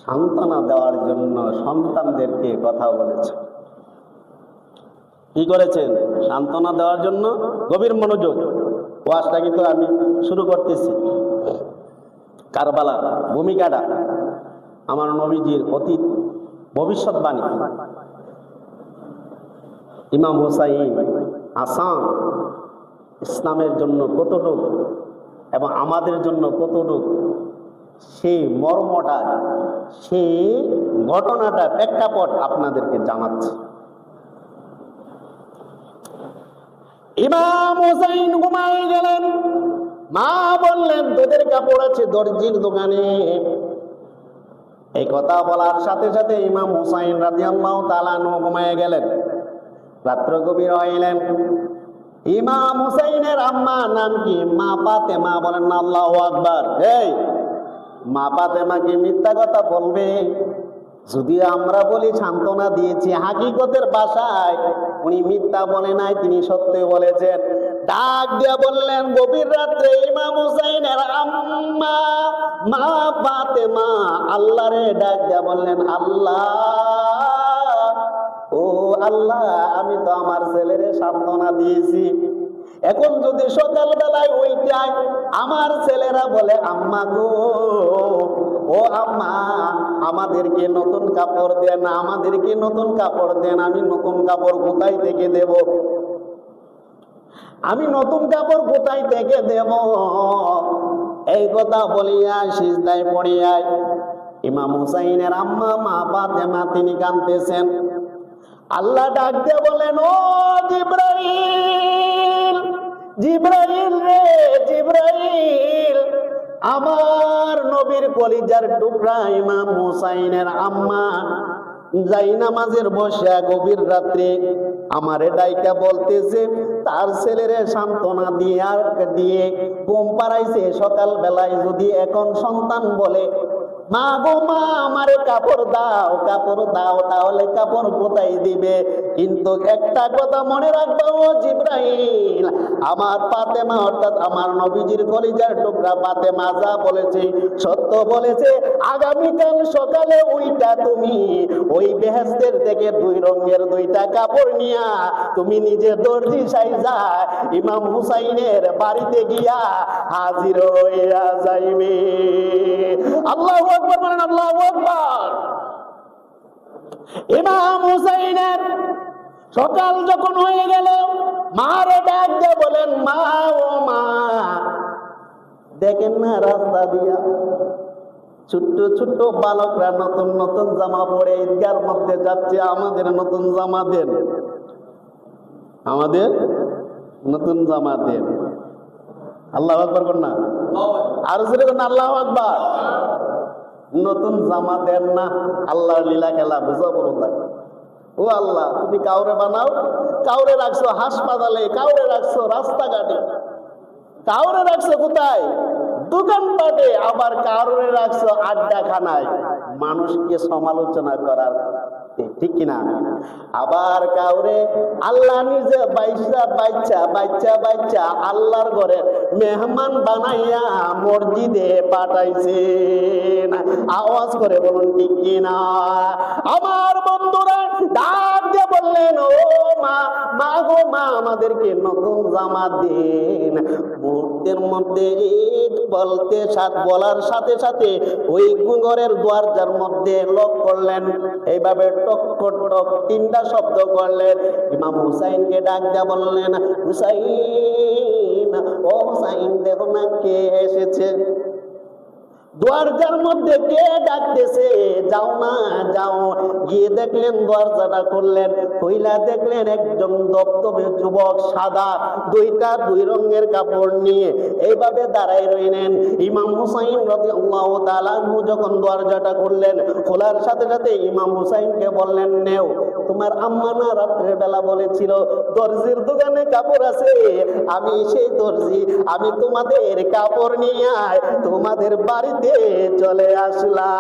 সান্ত্বনা দেওয়ার জন্য সন্তানদেরকে কথা বলেছে। কি করেছেন? সান্ত্বনা দেওয়ার জন্য। গভীর মনোযোগ, ওয়াজটা কিন্তু আমি শুরু করতেছি। কারবালার ভূমিকাটা আমার নবীজির অতীত ভবিষ্যৎবাণী। ইমাম হুসাইন হাসান ইসলামের জন্য কতটুক এবং আমাদের জন্য কতটুক, সেই মর্মটা, সেই ঘটনাটা প্রেক্ষাপট আপনাদেরকে জানাচ্ছে। ইমাম হুসাইন ঘুমায় গেলেন। মা বললেন তোদের কাপড় আছে দর্জির দোকানে। এই কথা বলার সাথে সাথে ইমাম হুসাইন রাদিয়াল্লাহু তাআলা আনহু ঘুমায় গেলেন। রাত্র গভীর হইলেন। ইমাম হুসাইনের আম্মা নাম কি? মা ফাতেমা। বলেন না আল্লাহু আকবার। এই মা ফাতেমা কি মিথ্যা কথা বলবে? যদি আমরা বলি সান্ত্বনা দিয়েছি, হাকিকতের ভাষায় উনি মিথ্যা বলে নাই, তিনি সত্য বলেছেন। ডাক দিয়া বললেন গভীর রাত্রে ইমাম হুসাইনের আম্মা মা ফাতেমা আল্লাহরে ডাক দিয়া বললেন, আল্লাহ ও আল্লাহ, আমি তো আমার ছেলেরে সান্ত্বনা দিয়েছি, এখন যদি সকাল বেলায় ওইটাই আমার ছেলেরা বলে আম্মা গো ও আম্মা আমাদেরকে নতুন কাপড় দেন, আমাদেরকে নতুন কাপড় দেন, আমি নতুন কাপড় কোথায় থেকে দেব? আমি নতুন কাপড় কোথায় থেকে দেব? এই কথা বলিয়া সিজদায় পড়িয়া ইমাম হুসাইনের আম্মা মা ফাতেমা তিনি কাঁদতেছেন। আল্লাহ ডাক দিয়ে বলেন, ও জিবরাইল, জিবরাইল রে জিবরাইল, আমার নবীর কলিজার টুকরা ইমাম হুসাইনের আম্মা যাই নামাজের বসে গভীর রাত্রে আমারে ডাইকা বলতেছে তার ছেলেরে সান্ত্বনা দিয়ে ঘুম পাড়াইছে। সকাল বেলায় যদি এখন সন্তান বলে মা গো মা, আমারে কাপড় দাও, কাপড় দাও। তাহলে কাপড় কোথায় দিবে? কিন্তু একটা কথা মনে রাখবো ও জিবরাইল, আমার ফাতেমা অর্থাৎ আমার নবীজির কলিজার টুকরা ফাতেমা যা বলেছে সত্য বলেছে। আগামীকাল সকালে ওইটা তুমি ওই বেহেশতের থেকে 2 রঙের 2টা কাপড় নিয়া তুমি নিজে দর্জি সাইজা ইমাম হুসাইনের বাড়িতে গিয়া হাজির হইয়া যাইবে। আল্লাহু আকবার বলেন, আল্লাহু আকবার। ইমাম হুসাইনের সকাল যখন হয়ে গেল, মারে ডাক দিয়ে বলেন, মা ও মা, দেখেন না রাস্তা দিয়া ছোট্ট ছোট্ট বালকরা নতুন নতুন জামা পরে ঈদগার মধ্যে যাচ্ছে, আমাদের নতুন জামা দেন, আমাদের নতুন জামা দেন। আল্লাহু আকবার কর না, আর জোরে কর না আল্লাহু আকবার। নতুন জামা দেন না, আল্লাহর লীলা খেলা বুঝা বড় থাকে। ও আল্লাহ, তুমি কাউরে বানাও, কাউরে রাখছো হাসপাতালে, কাউরে রাখছো রাস্তাঘাটে, কাউরে রাখছো কোথায়? দোকানপাটে, আবার কাউরে রাখছো আড্ডাখানায় মানুষকে সমালোচনা করার, ঠিক কিনা? আবার কাউরে আল্লাহ নিজে বাইচা বাইচা বাইচা বাইচা আল্লাহর ঘরে মেহমান বানাইয়া মসজিদে পাঠাইছেন। আওয়াজ করে বলুন ঠিক কিনা? আমার বন্ধুরা ডাক দিয়ে বললেন, ও মা, মা গো মা, আমাদেরকে নতুন জামা দেন। মুহূর্তের মধ্যে বলতে বলার সাথে সাথে ওই ঘরের দরজার মধ্যে লক করলেন, এইভাবে টক টক 3টা শব্দ করলেন। ইমাম হুসাইনকে ডাক দিয়া বললেন, হুসাইন, ও হুসাইন, দেখো না কে এসেছে। দরজার মধ্যে কে ডাকতেছে, যাও না যাও। গিয়ে দেখলেন, দরজাটা খুললেন, কইলা দেখলেন একজন দপ্তবে যুবক, সাদা 2 রঙের কাপড় নিয়ে এইভাবে দাঁড়ায় রইলেন। ইমাম হুসাইন রাদিয়াল্লাহু তাআলা আনহু যখন দরজাটা খুললেন, খোলার সাথে সাথে ইমাম হুসাইনকে বললেন, নেও, তোমার আম্মা না রাত্রের বেলা বলেছিল দর্জির দোকানে কাপড় আছে, আমি সেই দর্জি, আমি তোমাদের কাপড় নিয়ে তোমাদের বাড়িতে চলে আসলাম।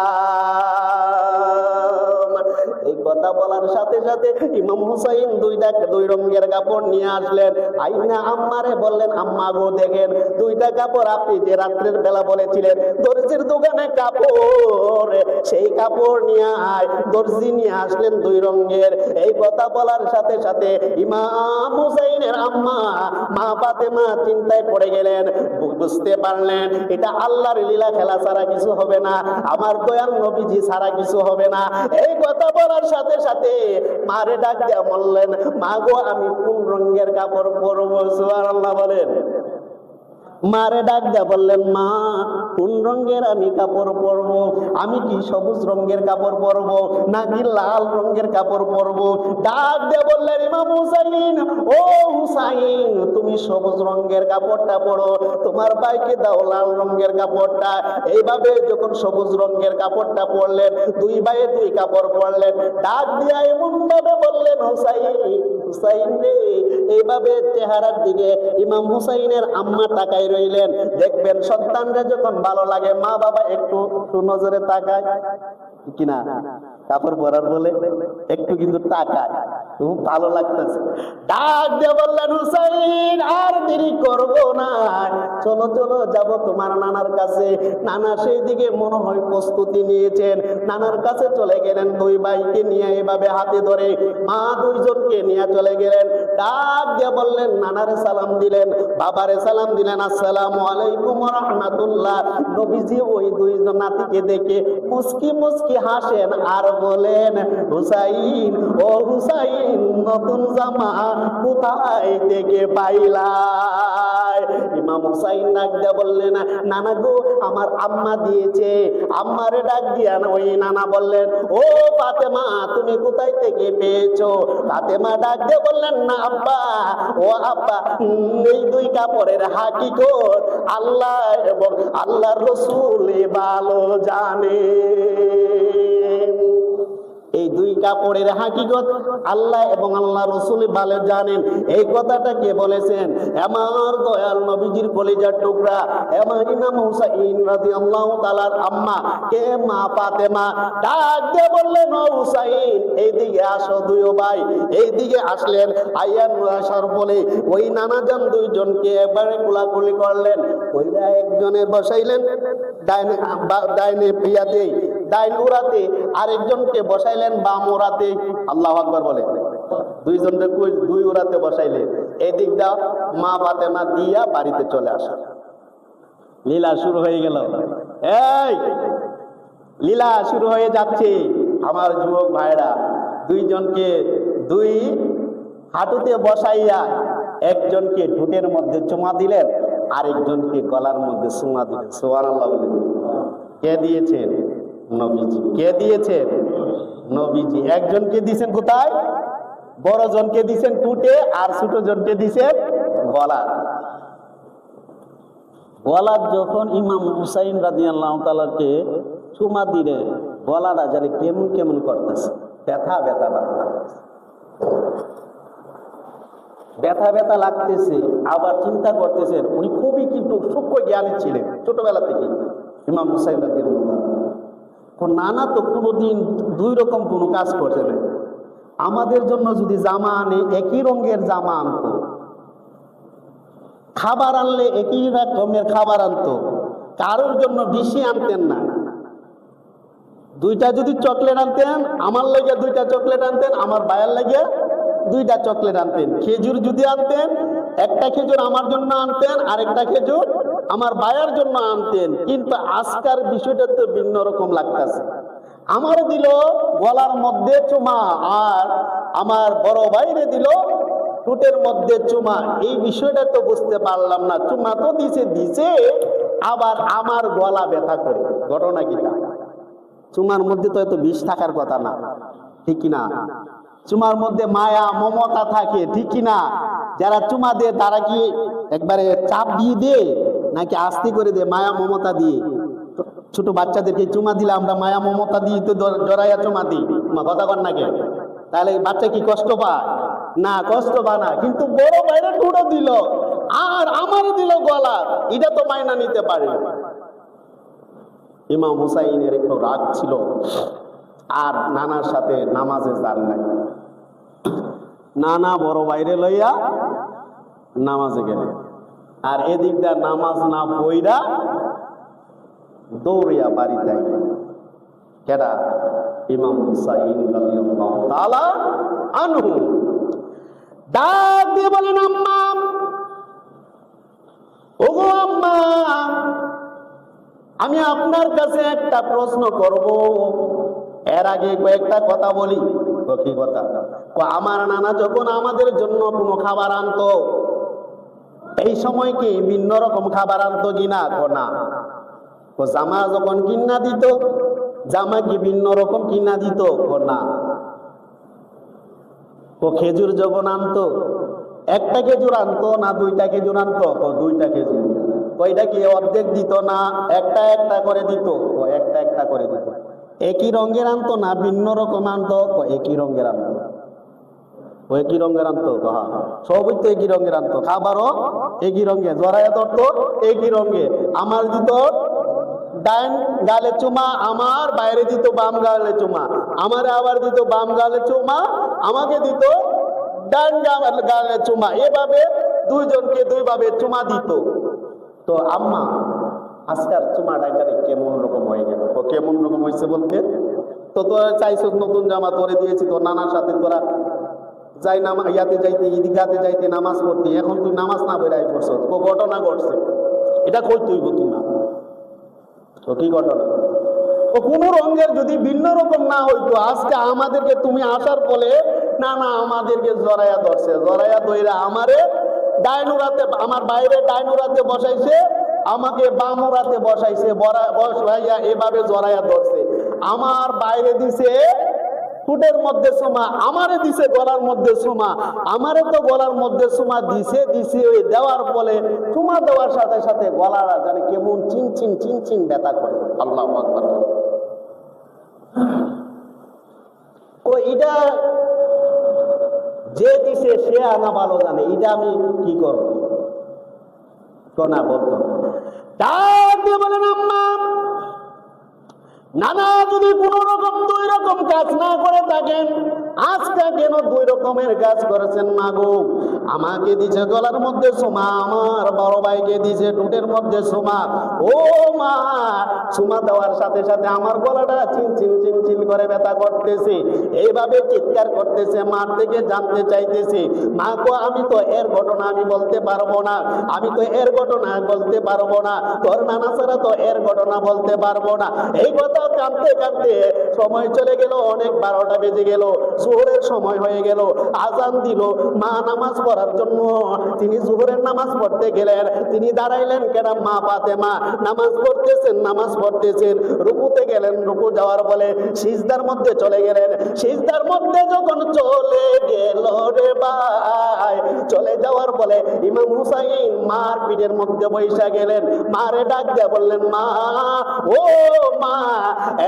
এই কথা বলার সাথে সাথে ইমাম হুসাইন 2 রঙের কাপড় নিয়ে আসলেন। আইনা আম্মারে বললেন, আম্মা গো, দেখেন 2টা কাপড় আপনি যে রাত্রের বেলা বলেছিলেন দর্জির দোকানে কাপড়, সেই কাপড় নিয়ে দর্জি নিয়ে আসলেন 2 রঙের। এই কথা বলার সাথে সাথে ইমাম হুসাইনের আম্মা মা ফাতেমা চিন্তায় পড়ে গেলেন, বুঝতে পারলেন এটা আল্লাহর লীলা খেলা ছাড়া কিছু হবে না, আমার দয়াল নবীজি ছাড়া কিছু হবে না। এই কথা বলার সাথে সাথে মারে ডাক দিয়া বললেন, মা গো, আমি কোন রঙের কাপড় পরবো? সুবহানাল্লাহ বলেন। মারে ডাক দিয়া বললেন, মা, কোন রঙের আমি কাপড় পরবো? আমি কি সবুজ রঙের কাপড় পরবো নাকি লাল রঙের কাপড় পরবো? ডাক দিয়া বললেন, ইমাম হুসাইন, ও হুসাইন, তুমি সবুজ রঙের কাপড়টা পরো, তোমার ভাইকে দাও লাল রঙের কাপড়টা। এইভাবে যখন সবুজ রঙের কাপড়টা পরলেন, 2 ভাইয়ে 2 কাপড় পরলেন। ডাক দিয়া এমন ভাবে বললেন, হুসাইন, হুসাইন রে। এইভাবে চেহারার দিকে ইমাম হুসাইনের আম্মা তাকায় রইলেন। দেখবেন সন্তানরা যখন ভালো লাগে, মা বাবা একটু নজরে তাকায় কিনা, কাপড় পরার বলে একটু কিন্তু তাকায়, খুব ভালো লাগতেছে। ডাক দিয়ে বললেন, হুসাইন, আর দেরি করবো না, চলো চলো যাব তোমার নানার কাছে। নানা সেই দিকে মনে হয় প্রস্তুতি নিয়েছেন, নানার কাছে চলে গেলেন। 2 ভাইকে নিয়ে এভাবে হাতে ধরে মা 2 জনকে নিয়ে চলে গেলেন। ডাক দিয়ে বললেন, নানারে সালাম দিলেন, বাবারে সালাম দিলেন, আসসালামু আলাইকুম ওয়া রাহমাতুল্লাহ। নবীজি ওই 2 নাতিকে দেখে মুস্কি মুস্কি হাসেন আর বলেন, হুসাইন, ও হুসাইন, নতুন জামা কোথায় থেকে পাইলা? ইমাম হুসাইন ডাক দিয়া বললেন, নানা গো, আমার আম্মা দিয়েছে। আম্মারে ডাক দিয়া ওই নানা বললেন, ও ফাতেমা, তুমি কোথায় থেকে পেয়েছো? ফাতেমা ডাক দিয়ে বললেন, না আব্বা, ও আব্বা, এই 2 কাপড়ের হাকিকত আল্লাহ এবং আল্লাহর রাসূল ভালো জানে। এই 2 কাপড়ের হাকিকত আল্লাহ এবং আল্লাহ রাসূল ভালো জানেন। এই কথাটা কে বলেছেন? আমার দয়াল নবী নবীজির কলিজার টুকরা এমা ইমাম হুসাইন রাদিয়াল্লাহু তাআলার আম্মা কে মা ফাতেমা ডাক দিয়ে বললেন, ও হুসাইন এইদিকে আসো দুইও ভাই। এইদিকে আসলেন, আইয়ার আসার বলে ওই নানাজান দুইজনকে একবারে কোলাকুলি করলেন, ওইরা একজনে বসাইলেন ডাইনে পিয়াতে ডাইন উরাতে, আরেকজনকে বসাইলেন বাম উরাতে। আল্লাহু আকবার বলে দুইজনকে দুই উরাতে বসাইলেন। এদিক দা মা ফাতেমা দিয়া বাড়িতে চলে আসা। লীলা শুরু হয়ে গেল। এই লীলা শুরু হয়ে যাচ্ছে। আমার যুবক ভাইরা দুইজনকে দুই হাঁটুতে বসাইয়া একজনকে ঠোঁটের মধ্যে চুমা দিলেন, আরেকজনকে গলার মধ্যে চুমা দিলেন। সুবহানাল্লাহ বলে। কে দিয়েছেন? নবীজি। কে দিয়েছেন? নবীজি। একজনকে দিয়েছেন কোথায়? বড় জনকে দিয়েছেন টুটে, আর ছোট জনকে দিয়েছেন গলার। গলার যখন ইমাম হুসাইন রাদিয়াল্লাহু তাআলাকে চুমা দিলে গলাটা জানি কেমন কেমন করতেছে, ব্যথা ব্যথা লাগতেছে, ব্যথা ব্যথা লাগতেছে। আবার চিন্তা করতেছেন উনি খুবই কিন্তু সূক্ষ্ম জ্ঞানী ছিলেন ছোটবেলা থেকে ইমাম হুসাইন রাদিয়াল্লাহু তাআলা। নানা তো কোনোদিন দুই রকম কোনো কাজ করছে না। আমাদের জন্য যদি জামা আনে একই রঙের জামা আনতো, খাবার আনলে একই রকমের খাবার আনতো, কারোর জন্য বেশি আনতেন না। দুইটা যদি চকলেট আনতেন, আমার লাগে দুইটা চকলেট আনতেন, আমার ভাইয়ের লাগে দুইটা চকলেট আনতেন। খেজুর যদি আনতেন, একটা খেজুর আমার জন্য আনতেন, আরেকটা খেজুর আমার ভাইয়ের জন্য আনতেন। কিন্তু আজকার বিষয়টা তো ভিন্ন রকম লাগতেছে। আমার দিল গলার মধ্যে চুমা, আর আমার বড় ভাইরে দিল ঠোঁটের মধ্যে চুমা। এই বিষয়টা তো বুঝতে পারলাম না। চুমা তো দিছে, আবার আমার গলা ব্যথা করে। ঘটনা কিটা? চুমার মধ্যে তো এত বিষ থাকার কথা না, ঠিক কিনা? চুমার মধ্যে মায়া মমতা থাকে, ঠিক কিনা? যারা চুমা দেয় তারা কি একবারে চাপ দিয়ে দে নাকি আস্তে করে দে মায়া মমতা দিয়ে? ছোট বাচ্চাদেরকে চুমা দিলে আমরা মায়া মমতা দিয়ে তো জড়াইয়া চুমা দিই, কথা কর না কেন? তাহলে বাচ্চা কি কষ্ট পায়? না, কষ্ট পায় না। কিন্তু বড় বাইরে টুটো দিল আর আমারও দিল গলা, এটা তো মায়না নিতে পারে। ইমাম হুসাইনের একটু রাগ ছিল, আর নানার সাথে নামাজে যান নাই। নানা বড় বাইরে লইয়া নামাজে গেলে, আর এদিক দা নামাজ না পইরা দৌড়িয়া বাড়িতে আইলেন। কেডা? ইমাম হুসাইন রাদিয়াল্লাহু তাআলা আনহু। ডাক দিয়ে বলেন, আম্মা, ওগো আম্মা, আমি আপনার কাছে একটা প্রশ্ন করব। এর আগে কয়েকটা কথা বলি। কি কথা? আমার নানা যখন আমাদের জন্য কোনো খাবার আনতো, এই সময় কি ভিন্ন রকম খাবার আনতো কিনা? না। জামা যখন কিনা দিত, জামা কি ভিন্ন রকম কিনা দিত? না। খেজুর যখন আনতো, একটা খেজুর আনতো না দুইটা খেজুর আনতো? দুইটা খেজুর। কয়টা কি অর্ধেক দিত না একটা একটা করে দিত? একটা একটা করে দিত। একই রঙের আনতো না ভিন্ন রকম আনতো? একই রঙের আনতো। একই রঙের আনতো, সবই তো একই রঙের আনতো। খাবারও একই রঙে, জড়াইয়া ধরতো একই রঙে। আমার দিত ডাইন গালে চুমা, আমার বাইরে দিত বাম গালে চুমা, আমারে আবার দিত বাম গালে চুমা, আমাকে দিত ডাইন গালে চুমা। এভাবে দুইজনকে দুইভাবে চুমা দিত। তো আম্মা, আজকাল চুমাটা এখানে কেমন রকম হয়ে গেল? কেমন রকম হয়েছে বলতে, তো তোরা চাইছো নতুন জামা তোরে দিয়েছি, তোর নানার সাথে তোরা যাই না ইয়াতে যাইতে, ঈদগাতে যাইতে, নামাজ পড়তে, এখন তুই নামাজ না বেড়াই করছ। ঘটনা ঘটছে, এটা কই তুই না? তো কি ঘটনা? ও কোন রঙের যদি ভিন্ন রকম না হইতো, আজকে আমাদেরকে তুমি আসার ফলে না আমাদেরকে জড়াইয়া ধরছে, জড়াইয়া ধইরা আমারে ডাইনুরাতে, আমার বাইরে ডাইনুরাতে বসাইছে, আমাকে বামুরাতে বসাইছে, বসাইয়া এভাবে জড়াইয়া ধরছে। আমার বাইরে দিছে ঠোঁটের মধ্যে চুমা, আমারে দিছে গলার মধ্যে চুমা। আমারে তো গলার মধ্যে চুমা দিছে, ওই দেওয়ার ফলে চুমা দেওয়ার সাথে সাথে গলাটা জানে কেমন চিনচিন চিনচিন ব্যথা করে। আল্লাহু আকবার। ও এটা যে দিছে সে আনা ভালো জানে, এটা আমি কি করব? না বলতো। ডাক দিয়ে বলেন, আম্মা নানা যদি কোন রকম দুই রকম কাজ না করে থাকেন, আজকে কেন দুই রকমের কাজ করেছেন মা গো? আমাকে দিছে গলার মধ্যে সুমা, আমার বড় ভাইকে দিছে টুটের মধ্যে সুমা। ও মা, সুমা দেওয়ার সাথে সাথে আমার গলাটা চিন চিন চিন চিন করে ব্যথা করতেছে, এইভাবে চিৎকার করতেছে, মার থেকে জানতে চাইতেছে। মা গো, আমি তো এর ঘটনা আমি বলতে পারবো না, আমি তো এর ঘটনা বলতে পারবো না, তোর নানা ছাড়া তো এর ঘটনা বলতে পারবো না। এই কথা কাঁদতে কাঁদতে সময় চলে গেল, অনেক 12টা বেজে গেল, জোহরের সময় হয়ে গেল, আজান দিল। মা নামাজ পড়ার জন্য তিনি জোহরের নামাজ পড়তে গেলেন, তিনি দাঁড়াইলেন কেন? মা ফাতেমা নামাজ পড়তেছেন, নামাজ পড়তেছেন, রুকুতে গেলেন, রুকু যাওয়ার বলে সিজদার মধ্যে চলে গেলেন। সিজদার মধ্যে যখন চলে গেল রে ভাই, চলে যাওয়ার বলে ইমাম হুসাইন মার পিঠের মধ্যে বৈশা গেলেন। মারে ডাক দিয়ে বললেন, মা ও মা,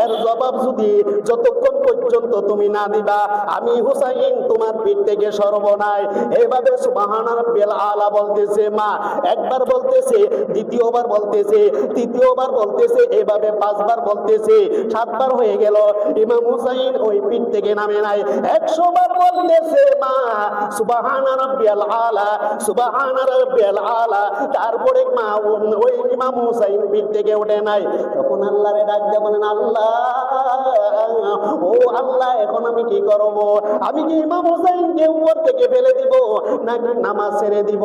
এর জবাব যদি যতক্ষণ পর্যন্ত তুমি না দিবা, আমি হুসাইন তোমার পিঠ থেকে সর্বনাই। এইভাবে সুবহান রাব্বিল আলা বলতেছে মা, একবার বলতেছে, দ্বিতীয়বার বলতেছে, তৃতীয়বার বলতেছে, এভাবে 5 বার বলতেছে, 7 বার হয়ে গেল। ইমাম হুসাইন ওই পিঠ থেকে নামে নাই। 100 বার বলতেছে মা সুবহান রাব্বিল আলা, সুবহান রাব্বিল আলা। তারপরে মা ওই ইমাম হুসাইন পিঠ থেকে ওঠে নাই। তখন আল্লাহরে ডাক দিয়ে বলেন, আল্লাহ ও আল্লাহ, এখন আমি কি করব? আমি কি ইমাম হুসাইনকে উপর থেকে ফেলে দিব নাকি নামাজ ছেড়ে দিব?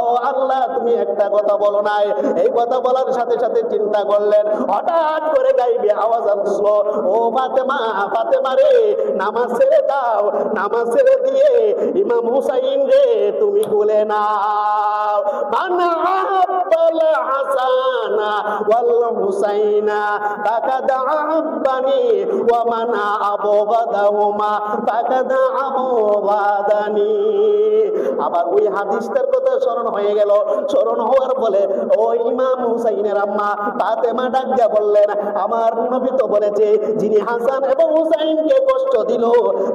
ও আল্লাহ, তুমি একটা কথা বলো নাই। এই কথা বলার সাথে সাথে চিন্তা করলেন, হঠাৎ করে গাইবে আওয়াজ আসলো, ও ফাতেমা, ফাতেমা রে, নামাজ ছেড়ে দাও। নামাজ ছেড়ে দিয়ে ইমাম হুসাইন রে তুমি কোলে নাও। মানা আহাব্বাল হাসানা ওয়াল হুসাইনা ফাকাদ আহাব্বানি ওয়া মানা আবগাদাহুমা ফাকাদ আবগাদানি। আবার ওই হাদিসটার কথা স্মরণ হয়ে গেল। স্মরণ হওয়ার বলে ওই ইমাম হুসাইনের আম্মা ফাতেমা ডাক দিয়া বললেন, আমার নবী তো বলেছে, যিনি হাসান এবং হুসাইনকে কষ্ট দিল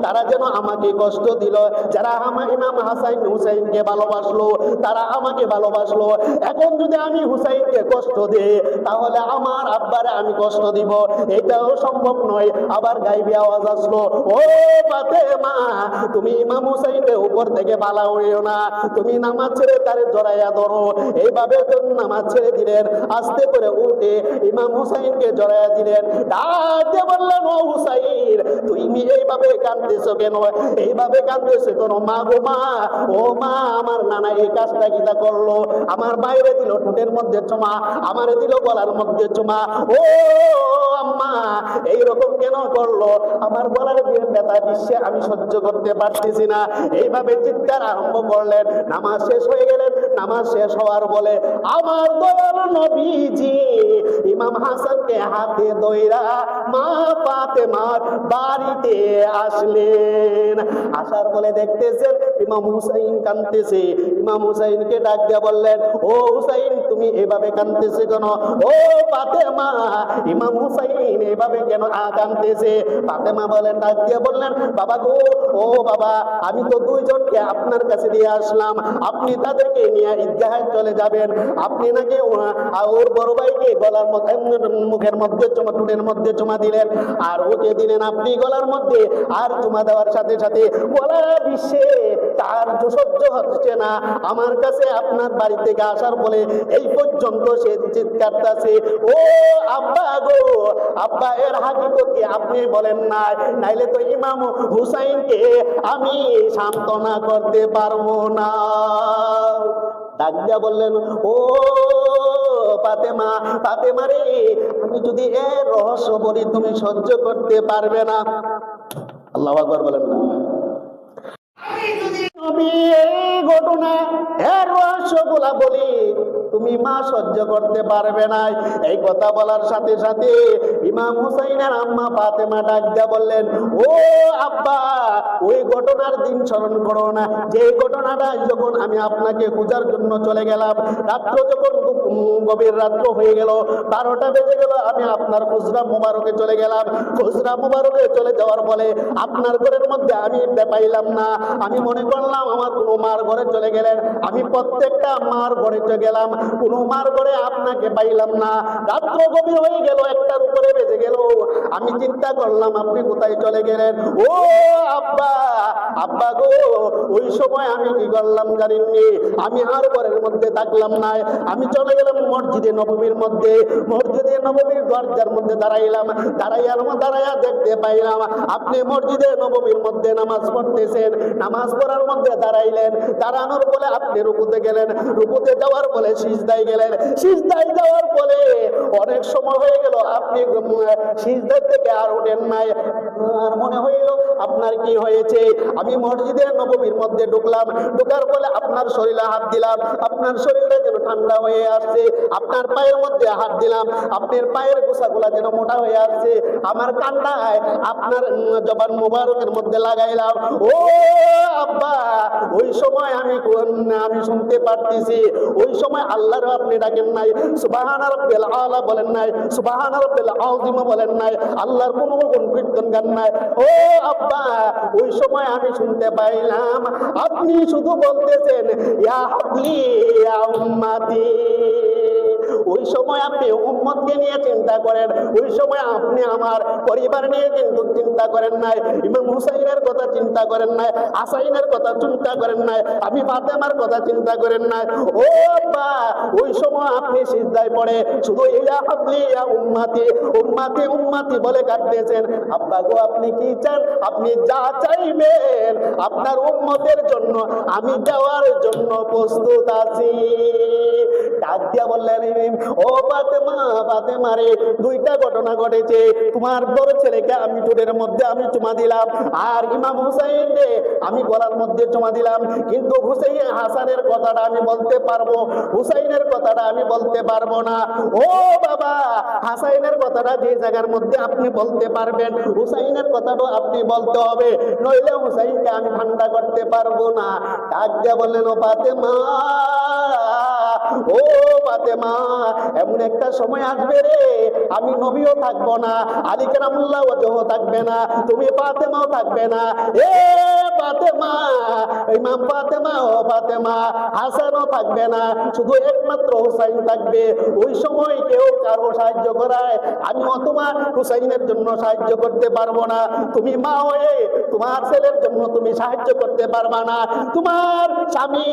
তারা যেন আমাকে কষ্ট দিল। যারা আমার ইমাম হাসান হুসাইনকে ভালোবাসলো তারা আমাকে ভালোবাসলো। এখন যদি আমি হুসাইনকে কষ্ট দিই তাহলে আমার আব্বারে আমি কষ্ট দিব, এটাও সম্ভব নয়। আবার গাইবে আওয়াজ আসলো, ও ফাতেমা, তুমি ইমাম হুসাইনকে উপর থেকে বালা হইও না, তুমি নামাজ ছেড়ে তারে জড়াইয়া ধরো। এইভাবে নামাজ ছেড়ে দিলেন, আস্তে করে উঠে ইমাম হুসাইনকে জড়াইয়া দিলেন। ডাক দিয়ে বললেন, ও হুসাইন, তুমি এইভাবে কাঁদতেছো কেন? এইভাবে কাঁদতেছো কেন? মা গো মা, ও মা, আমার নানা এই কাজটা কিটা করলো? আমার বাইরে দিল ঠোঁটের মধ্যে চুমা, আমারে দিল গলার মধ্যে চুমা। ও আম্মা, এইরকম কেন করলো? আমার গলার ব্যথা বিশ্বে আমি সহ্য করতে পারতেছি না। এইভাবে চিৎকার আরম্ভ করলেন। নামাজ শেষ হয়ে গেলেন। নামাজ শেষ হওয়ার বলে আমার দয়াল নবীজি ইমাম হাসানকে হাতে ধইরা মা ফাতেমার বাড়িতে আসলেন। আসার বলে দেখতেছেন ইমাম হুসাইন কাঁদতেছে। ইমাম হুসাইনকে ডাক দিয়ে বললেন, ও হুসাইন, তুমি এভাবে কাঁদতেছে কেন? ও ফাতেমা, ইমাম হুসাইন এভাবে কেন কাঁদতেছে? ফাতেমা বলেন, ডাক দিয়ে বললেন, বাবা গো, ও বাবা, আমি তো 2 জনকে আপনার কাছে দিয়ে আসলাম, আপনি তাদেরকে নিয়ে ঈদগাহে চলে যাবেন। আপনি নাকি ওর বড় ভাইকে গলার মধ্যে, মুখের মধ্যে চুমা, টুটের মধ্যে চুমা দিলেন, আর ওকে দিলেন আপনি গলার মধ্যে। আর চুমা দেওয়ার সাথে সাথে গলা বিশ্বে তার সহ্য হচ্ছে না। আমার কাছে আপনার বাড়ি থেকে আসার বলে এই পর্যন্ত সে চিৎকারটাছে, ও আব্বা গো, আব্বা, এর হাকিকত কি আপনি বলেন নাই? নাইলে তো ইমাম হুসাইনকে আমি সান্ত্বনা করতে পারবো না। ডাক দিয়া বললেন, ও ফাতেমা, ফাতেমা রে, আমি যদি এর রহস্য বলি তুমি সহ্য করতে পারবে না। আল্লাহু আকবার বলেন না। আমি এই ঘটনা এর রহস্যগুলা বলি তুমি মা সহ্য করতে পারবে না। এই কথা বলার সাথে সাথে ইমাম হুসাইনের আম্মা ফাতেমা ডাক দিয়া বললেন, ও আব্বা, ওই ঘটনার দিন স্মরণ করো না, যে ঘটনাটা যখন আমি আপনাকে খোঁজার জন্য চলে গেলাম, রাত্র যখন গভীর রাত্র হয়ে গেল, 12টা বেজে গেল, আমি আপনার খুচরা মোবারকে চলে গেলাম। খুচরা মোবারকে চলে যাওয়ার ফলে আপনার ঘরের মধ্যে আমি পাইলাম না। আমি মনে করলাম আমার কোনো মার ঘরে চলে গেলেন। আমি প্রত্যেকটা মার ঘরে চলে গেলাম, কোনো মার ঘরে আপনাকে পাইলাম না। রাত্র গভীর হয়ে গেল, একটার উপরে বেজে গেল। আমি চিন্তা করলাম আপনি কোথায় চলে গেলেন। ও আব্বা, আব্বা গো, ওই সময় আমি কি করলাম জানেননি? আমি আর ঘরের মধ্যে থাকলাম না, আমি চলে গেলাম মসজিদে নববীর মধ্যে। মসজিদে নববীর দরজার মধ্যে দাঁড়াইলাম। দাঁড়াইয়া দেখতে পাইলাম আপনি মসজিদে নববীর মধ্যে নামাজ পড়তেছেন। নামাজ পড়ার মধ্যে দাঁড়াইলেন, দাঁড়ানোর বলে আপনি রুকুতে গেলেন, রুকুতে যাওয়ার বলে সিজদায় গেলেন, সিজদায় যাওয়ার বলে অনেক সময় হয়ে গেল আপনি সিজদা থেকে আর ওঠেন নাই। আর মনে হইল আপনার কি হয়েছে। আমি মসজিদের নববীর মধ্যে ঢুকলাম, ঢোকার ফলে আপনার শরীরে হাত দিলাম, আপনার শরীরে যেন ঠান্ডা হয়ে আসছে। আপনার পায়ের মধ্যে হাত দিলাম, আপনার পায়ের গোছাগুলা যেন মোটা হয়ে আসছে। আমার কান্নায় আপনার জবান মুবারকের মধ্যে লাগাইলাম। ও আব্বা, ওই সময় আমি শুনতে পারতেছি, ওই সময় আল্লাহর আপনি ডাকেন নাই, সুবহানা রাব্বিল আলা বলেন নাই, সুবহানা রাব্বিল আযীম বলেন নাই, আল্লাহর কোনো গুণ কীর্তন গান নাই। ও আব্বা, ওই সময় আমি শুনতে পাইলাম আপনি শুধু বলতেছেন ইয়া হাবলি ইয়া উম্মতি। ওই সময় আপনি উম্মতকে নিয়ে চিন্তা করেন, ওই সময় আপনি আমার পরিবার নিয়ে কিন্তু চিন্তা করেন নাই, ইমাম হুসাইনের কথা চিন্তা করেন নাই, হাসাইনের কথা চিন্তা করেন নাই, আমি ফাতেমার কথা চিন্তা করেন নাই। ও আব্বা, ওই সময় আপনি সিজদায় পড়ে শুধু ইয়া হাবলি ইয়া উম্মতি উম্মতি উম্মতি বলে কাটতেছেন। আব্বা গো, আপনি কি চান? আপনি যা চাইবেন আপনার উম্মতের জন্য আমি দেওয়ার জন্য প্রস্তুত আছি। ডাক দিয়া বললেন, ও ফাতেমা, ফাতেমা রে, দুইটা ঘটনা ঘটেছে। তোমার বড় ছেলেকে আমি ঠোঁটের মধ্যে আমি চুমা দিলাম, আর ইমাম হুসাইন রে আমি গলার মধ্যে চুমা দিলাম। কিন্তু হুসাইন হাসানের কথাটা আমি বলতে পারবো, হুসাইনের কথাটা আমি বলতে পারবো না। ও বাবা, হাসাইনের কথাটা যে জায়গার মধ্যে আপনি বলতে পারবেন, হুসাইনের কথাটা আপনি বলতে হবে, নইলে হুসাইনকে আমি ঠান্ডা করতে পারবো না। ডাক দিয়া বললেন, ও ফাতেমা, ও ফাতেমা, এমন একটা সময় আসবে রে আমি নবীও থাকবো না, আলী কারামুল্লাহ ওয়াজহও থাকবে না, তুমি ফাতেমাও থাকবে না। এ ফাতেমা, ইমাম ফাতেমা, ও ফাতেমা, হাসানও থাকবে না, শুধু একমাত্র হুসাইন থাকবে। ওই সময় কেউ কারো সাহায্য করায় আমিও তোমার হুসাইনের জন্য সাহায্য করতে পারবো না। তুমি মা হয়ে তোমার ছেলের জন্য তুমি সাহায্য করতে পারবা না। তোমার স্বামী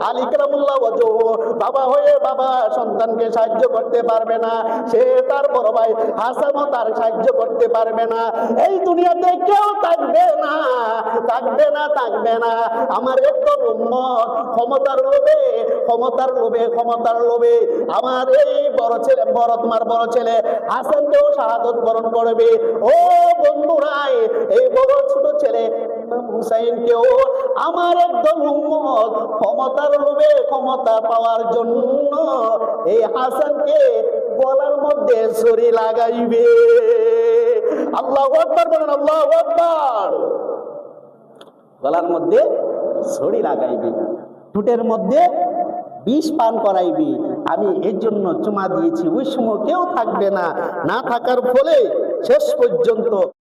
আলী কারামুল্লাহ ওয়াজহ বাবা হয়ে বাবা সন্তানকে সাহায্য করতে পারবে না, সে তার বড় ভাই হাসানও তার সাহায্য করতে পারবে না। এই দুনিয়াতে কেউ থাকবে না, থাকবে না, থাকবে না। আমার একদম উম্মত ক্ষমতার লোভে, ক্ষমতার লোভে, ক্ষমতার লোভে আমার এই বড় ছেলে, তোমার বড় ছেলে হাসানকেও শাহাদত বরণ করবে। ও বন্ধুরাই, এই বড় ছোট ছেলে হুসাইনকেও আমার একদম উম্মত ক্ষমতার লোভে, ক্ষমতা পাওয়ার জন্য এই হাসানকে গলার মধ্যে ছুরি লাগাইবে। আল্লাহু আকবার বলেন, আল্লাহু আকবার। গলার মধ্যে ছুরি লাগাইবে, ঠোঁটের মধ্যে বিষ পান করাইবে। আমি এর জন্য চুমা দিয়েছি। ওই সময় কেউ থাকবে না, না থাকার ফলে শেষ পর্যন্ত